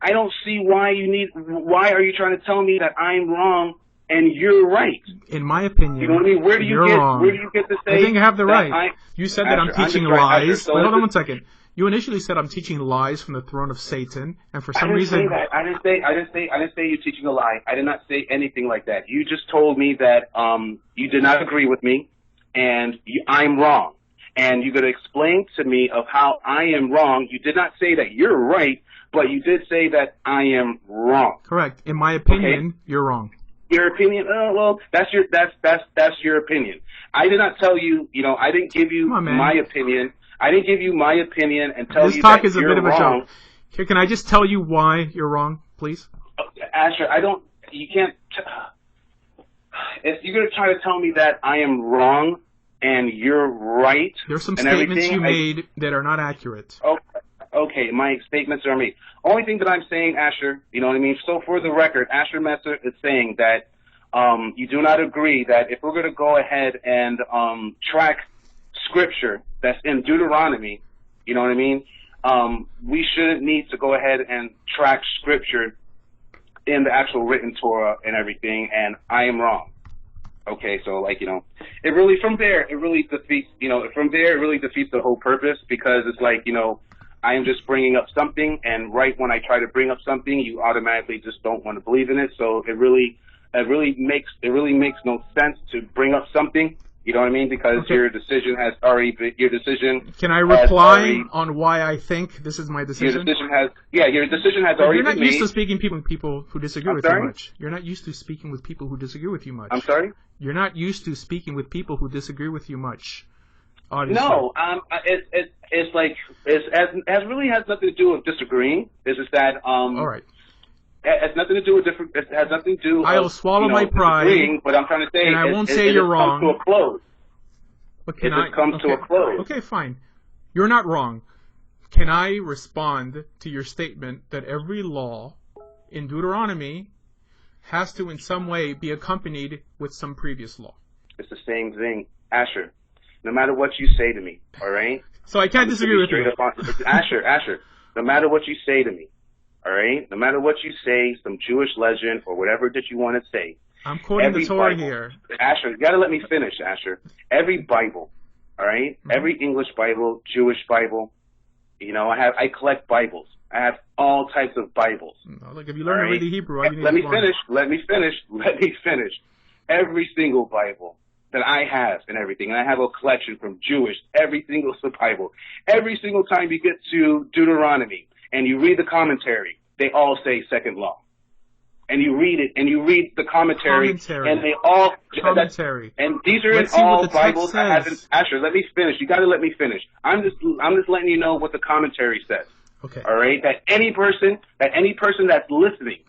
I don't see why are you trying to tell me that I'm wrong and you're right? In my opinion, you know what I mean? Where do you get to say? I think I have the right. You said that I'm teaching lies. Wait, hold on 1 second. You initially said I'm teaching lies from the throne of Satan, and for some reason I didn't say you're teaching a lie. I did not say anything like that. You just told me that you did not agree with me, and I'm wrong, and you're going to explain to me of how I am wrong. You did not say that you're right, but you did say that I am wrong. Correct. In my opinion, you're wrong. Your opinion? Well, that's your opinion. I did not tell you. You know, I didn't give you my opinion. I didn't give you my opinion and tell you that you're wrong. This talk is a bit of a joke. Here, can I just tell you why you're wrong, please? Asher, you can't. If you're going to try to tell me that I am wrong and you're right, there's some statements you made that are not accurate. Okay, my statements are made. Only thing that I'm saying, Asher, you know what I mean? So for the record, Asher Meza is saying that you do not agree that if we're going to go ahead and track scripture that's in Deuteronomy, you know what I mean? We shouldn't need to go ahead and track scripture in the actual written Torah and everything, and I am wrong. Okay, so it really defeats the whole purpose because it's like, I am just bringing up something, and right when I try to bring up something, you automatically just don't want to believe in it. So it really makes no sense to bring up something. You know what I mean? Because your decision has already been, Can I reply on why I think this is my decision? Your decision has already been made. You're not used to speaking with people who disagree with you much. You're not used to speaking with people who disagree with you much. I'm sorry? You're not used to speaking with people who disagree with you much. Obviously. No, it really has nothing to do with disagreeing. It's just that all right. It has nothing to do with different. It has nothing to do. I'll swallow my pride. But I'm trying to say, and I won't say you're wrong. Comes to a close. But it just comes to a close. Okay, fine. You're not wrong. Can I respond to your statement that every law in Deuteronomy has to in some way be accompanied with some previous law? It's the same thing, Asher. No matter what you say to me, all right? So I can't disagree with you. Asher, no matter what you say to me, all right? No matter what you say, some Jewish legend or whatever that you want to say. I'm quoting the Torah here. Asher, you got to let me finish, Asher. Every Bible, all right? Mm-hmm. Every English Bible, Jewish Bible, I collect Bibles. I have all types of Bibles. No, look, if you learn to read the Hebrew, let me finish. Every single Bible that I have and everything, and I have a collection from Jewish, every single Bible. Every single time you get to Deuteronomy and you read the commentary, they all say second law. And you read it, and you read the commentary. And they all commentary. And these are in all Bibles. Asher, let me finish. You got to let me finish. I'm just letting you know what the commentary says. Okay. All right. That any person that's listening,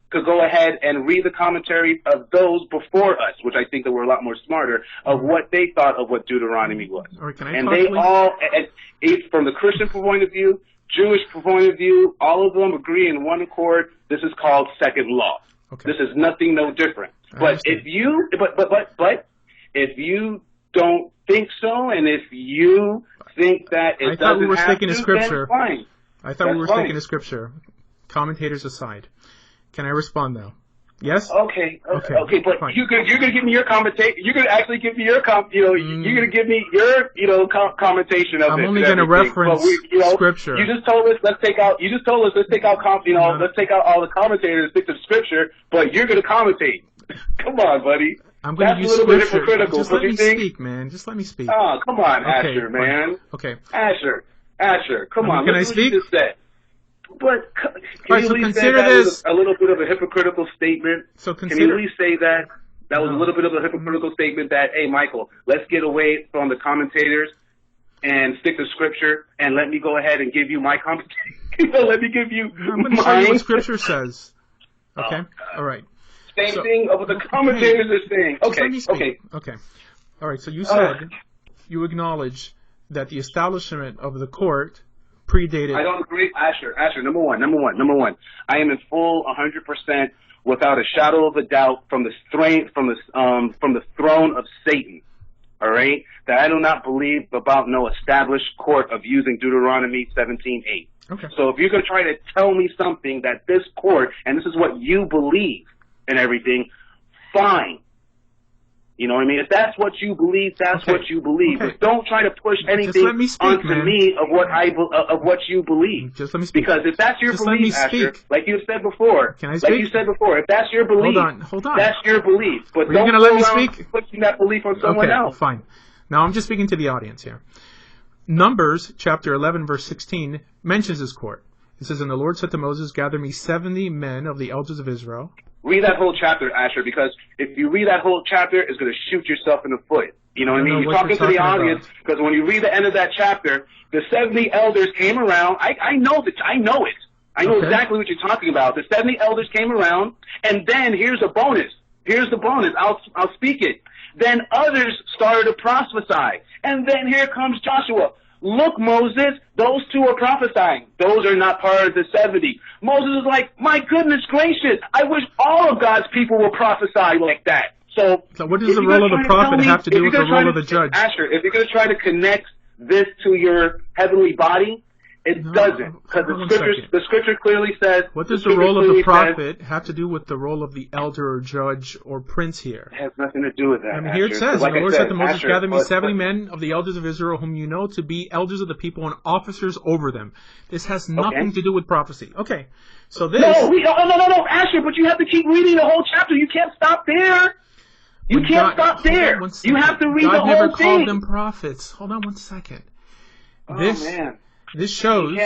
could go ahead and read the commentary of those before us, which I think that were a lot more smarter of what they thought of what Deuteronomy was. All right, and they all, from the Christian point of view, Jewish point of view, all of them agree in one accord. This is called second law. Okay. This is nothing no different. But if you don't think so, and if you think that it I thought we were have sticking to then scripture. Fine. I thought we were sticking to scripture. Commentators aside, can I respond now? Yes. Okay. But fine. you're gonna give me your commentate. You're gonna actually give me your you're gonna give me your commentation of it. I'm only gonna reference scripture. You just told us let's take out all the commentators and stick to the scripture. But you're gonna commentate. Come on, buddy. I'm going to use scripture. Just let me speak, man. Just let me speak. Oh, come on, Asher, man. Okay. Asher, come on. Can I speak? But can you at least say that was a little bit of a hypocritical statement? Can you at least say that was a little bit of a hypocritical statement that, hey, Michael, let's get away from the commentators and stick to scripture and let me go ahead and give you my commentation. Let me give you I'm going to show you what scripture says. Okay? All right. Same thing of what the commentators are saying. Okay. All right. So you said you acknowledge that the establishment of the court predated. I don't agree, Asher. Number one. I am in full 100% without a shadow of a doubt from the throne of Satan. All right, that I do not believe about no established court of using Deuteronomy 17:8. Okay. So if you're going to try to tell me something that this court and this is what you believe and everything, fine. You know what I mean? If that's what you believe, that's what you believe. Okay. But don't try to push anything onto me of what you believe. Just let me speak. Because if that's your belief, Asher, like you said before, if that's your belief, hold on. that's your belief. But Are don't you gonna let me speak? Pushing that belief on someone else. Fine. Now I'm just speaking to the audience here. Numbers chapter 11 verse 16 mentions this court. It says, "And the Lord said to Moses, gather me 70 men of the elders of Israel." Read that whole chapter, Asher, because if you read that whole chapter, it's going to shoot yourself in the foot. You know what I mean? You're talking to the audience, because when you read the end of that chapter, the 70 elders came around. I know it. I know exactly what you're talking about. The 70 elders came around, and then here's a bonus. Here's the bonus. I'll speak it. Then others started to prophesy. And then here comes Joshua. Look, Moses, those two are prophesying. Those are not part of the 70. Moses is like, my goodness gracious, I wish all of God's people would prophesy like that. So what does the role of the prophet have to do with the role of the judge? Asher, if you're going to try to connect this to your heavenly body, it doesn't. Because the scripture clearly says... What does the role of the prophet have to do with the role of the elder or judge or prince here? It has nothing to do with that, here it says, "And the Lord said to Moses, gather me 70 men of the elders of Israel, whom you know to be elders of the people and officers over them." This has nothing to do with prophecy. Okay, so this... No, Asher, but you have to keep reading the whole chapter. You can't stop there. You can't stop there. You have to read the whole thing. God never called them prophets. Hold on one second. Man. This shows,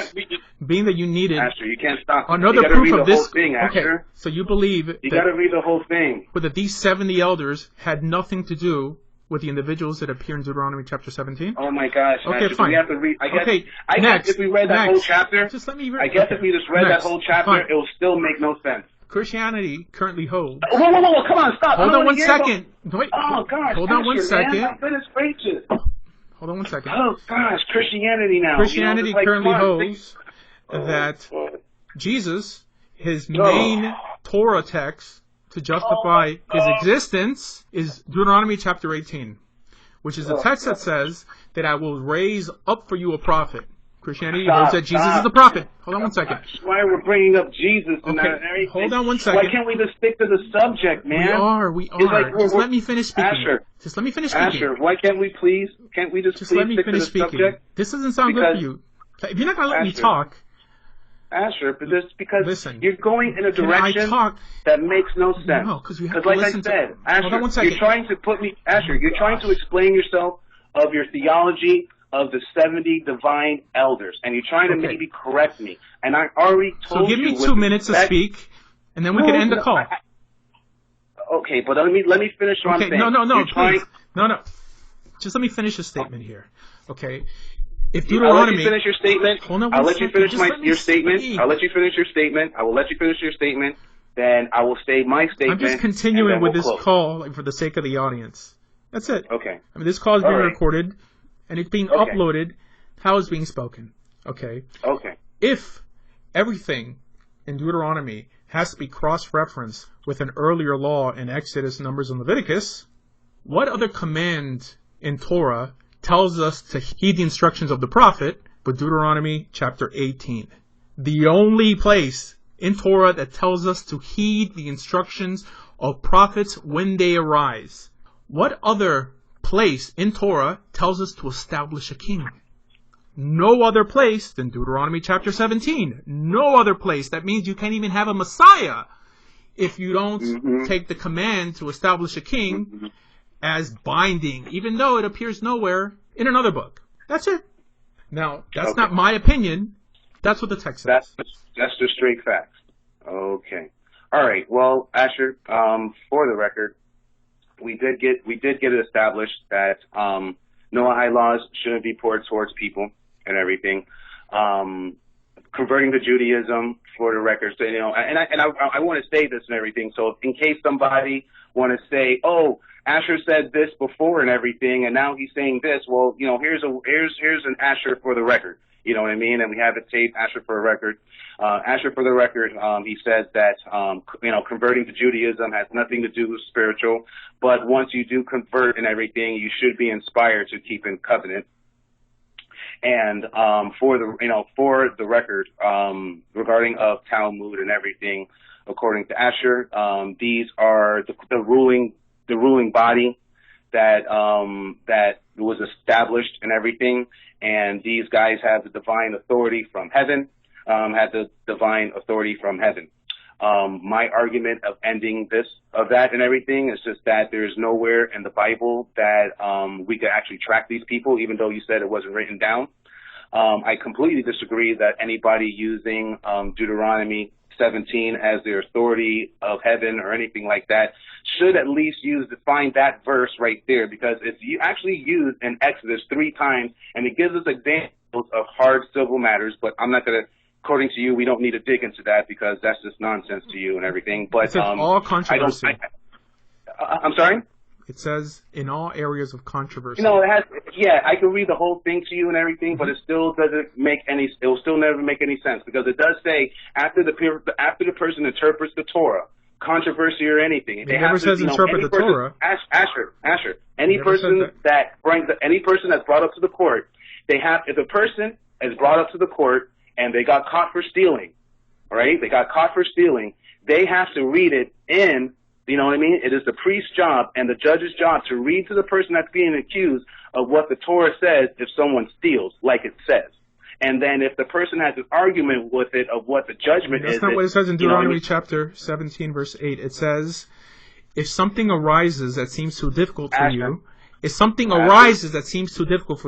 being that you needed Asher, you can't stop. Another proof of this. Thing, okay, so you believe you got to read the whole thing. But that these 70 elders had nothing to do with the individuals that appear in Deuteronomy chapter 17? Oh my gosh. Okay, fine. We have to read. I guess next, if we read that whole chapter, just let me I guess if we just read that whole chapter, fine. it will still make no sense. Christianity currently holds. Whoa, come on, stop. Hold on one second. Wait. Oh gosh. Hold on one second. Man, goodness gracious. Hold on one second. Oh gosh, Christianity now. Christianity currently holds that Jesus, his main Torah text to justify his existence is Deuteronomy chapter 18, which is the text that says that I will raise up for you a prophet. Christianity holds that Jesus is the prophet. Hold on one second. That's why we're bringing up Jesus and everything. Hold on one second. Why can't we just stick to the subject, man? We are. Just let me finish speaking. Asher. Just let me finish speaking. Asher, why can't we please let me stick finish to the speaking. subject? This doesn't sound good for you. If you're not going to let me talk. Asher, but this because listen, you're going in a direction that makes no sense. No, because we have to like listen I said, to... Asher, hold on one second. you're trying to put me... Asher, you're trying to explain yourself of your theology of the 70 divine elders, and you're trying to maybe correct me. And I already told you... So give me 2 minutes to speak, and then we can end the call. Okay, but let me finish what I'm saying. No. Just let me finish a statement here. Okay? If I'll let you finish your statement. I'll let you finish your statement. I'll let you finish your statement. I will let you finish your statement. Then I will say my statement. I'm just continuing with this call for the sake of the audience. That's it. Okay. I mean, this call is being recorded, and it's being uploaded. How it's being spoken. Okay. Okay. If everything in Deuteronomy has to be cross-referenced with an earlier law in Exodus, Numbers, and Leviticus, what other command in Torah tells us to heed the instructions of the prophet but Deuteronomy chapter 18? The only place in Torah that tells us to heed the instructions of prophets when they arise. What other place in Torah tells us to establish a king? No other place than Deuteronomy chapter 17. No other place. That means you can't even have a Messiah if you don't take the command to establish a king as binding, even though it appears nowhere in another book. That's it. Now, that's not my opinion. That's what the text says. That's just straight facts. Okay. All right. Well, Asher, for the record, we did get it established that Noahide laws shouldn't be poured towards people and everything. Converting to Judaism, for the record, so, I want to say this and everything. So in case somebody want to say, "Oh, Asher said this before and everything, and now he's saying this," well, here's an Asher for the record. You know what I mean? And we have it taped, Asher for the record. Asher for the record, he says that, converting to Judaism has nothing to do with spiritual, but once you do convert and everything, you should be inspired to keep in covenant. And, for the record, regarding of Talmud and everything, according to Asher, these are the ruling body that was established and everything, and these guys have the divine authority from heaven, My argument of ending that and everything is just that there's nowhere in the Bible that we could actually track these people, even though you said it wasn't written down. I completely disagree that anybody using Deuteronomy 17 as their authority of heaven or anything like that should at least find that verse right there, because it's actually used in Exodus 3 times, and it gives us examples of hard civil matters. But I'm not going to, according to you, we don't need to dig into that because that's just nonsense to you and everything. But it says all controversy. I'm sorry? It says in all areas of controversy. I can read the whole thing to you and everything, but it still doesn't make it will still never make any sense, because it does say after the person interprets the Torah, controversy or anything. It never says interpret the Torah. Asher, any person that's brought up to the court, if the person is brought up to the court and they got caught for stealing, right? They got caught for stealing, they have to read it in. You know what I mean? It is the priest's job and the judge's job to read to the person that's being accused of what the Torah says if someone steals, like it says. And then if the person has an argument with it of what the judgment is. That's not what it says in Deuteronomy chapter 17, verse 8. It says, if something arises that seems too difficult for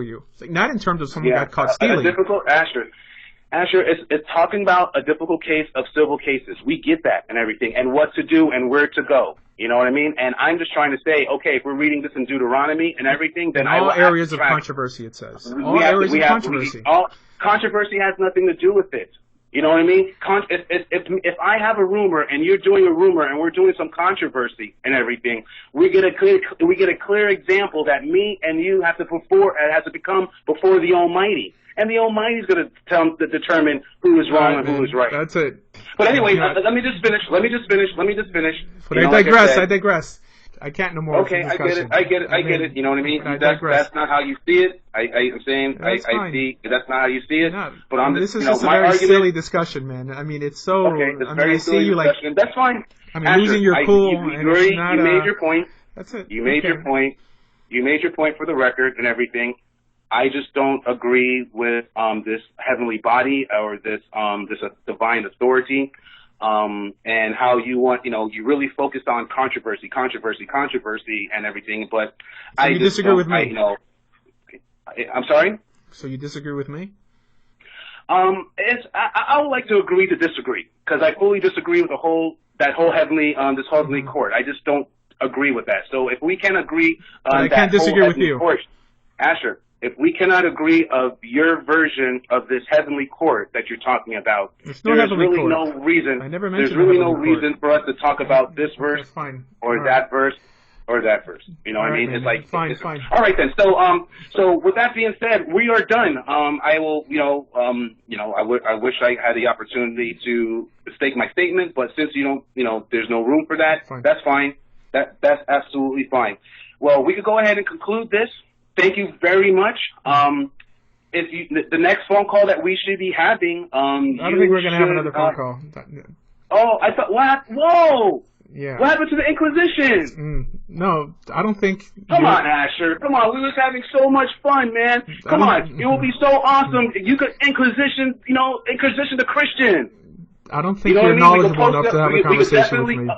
you, not in terms of someone got caught stealing. Asher, it's talking about a difficult case of civil cases. We get that and everything, and what to do and where to go. You know what I mean? And I'm just trying to say, okay, if we're reading this in Deuteronomy and everything, then all areas of controversy, it says. All areas of controversy. Controversy has nothing to do with it. You know what I mean? If I have a rumor and you're doing a rumor and we're doing some controversy and everything, we get a clear example that me and you have to become before the Almighty. And the Almighty's going to determine who is wrong and who is right. That's it. But anyway, let me just finish. But I digress. I can't no more. Okay, I get it. You know what I mean? That's not how you see it. I'm saying I see that's not how you see it. No, but this is just a very silly discussion, man. I mean, it's so. Okay, it's very silly discussion. That's fine. I mean, losing your cool. You made your point. That's it. You made your point. You made your point for the record and everything. I just don't agree with this heavenly body or this divine authority. And how you want, you really focused on controversy and everything, but so you disagree with me? I'm sorry? So you disagree with me? I would like to agree to disagree, because I fully disagree with this heavenly court. I just don't agree with that. So if we can agree on I can't disagree with you. Court, Asher, if we cannot agree of your version of this heavenly court that you're talking about, there's really no reason. I never mentioned there's really no reason for us to talk about this verse or that verse or that verse. You know what I mean? Man. It's like fine. All right then. So with that being said, we are done. I will, I wish I had the opportunity to state my statement, but since you don't, there's no room for that. That's fine. That's absolutely fine. Well, we could go ahead and conclude this. Thank you very much. The next phone call that we should be having, I don't think we're going to have another phone call. Oh, I thought, what? Whoa! Yeah. What happened to the Inquisition? No, I don't think. Come on, Asher. Come on. We was having so much fun, man. Come on. It will be so awesome. You could Inquisition the Christian. I don't think you're knowledgeable enough to have a conversation with me.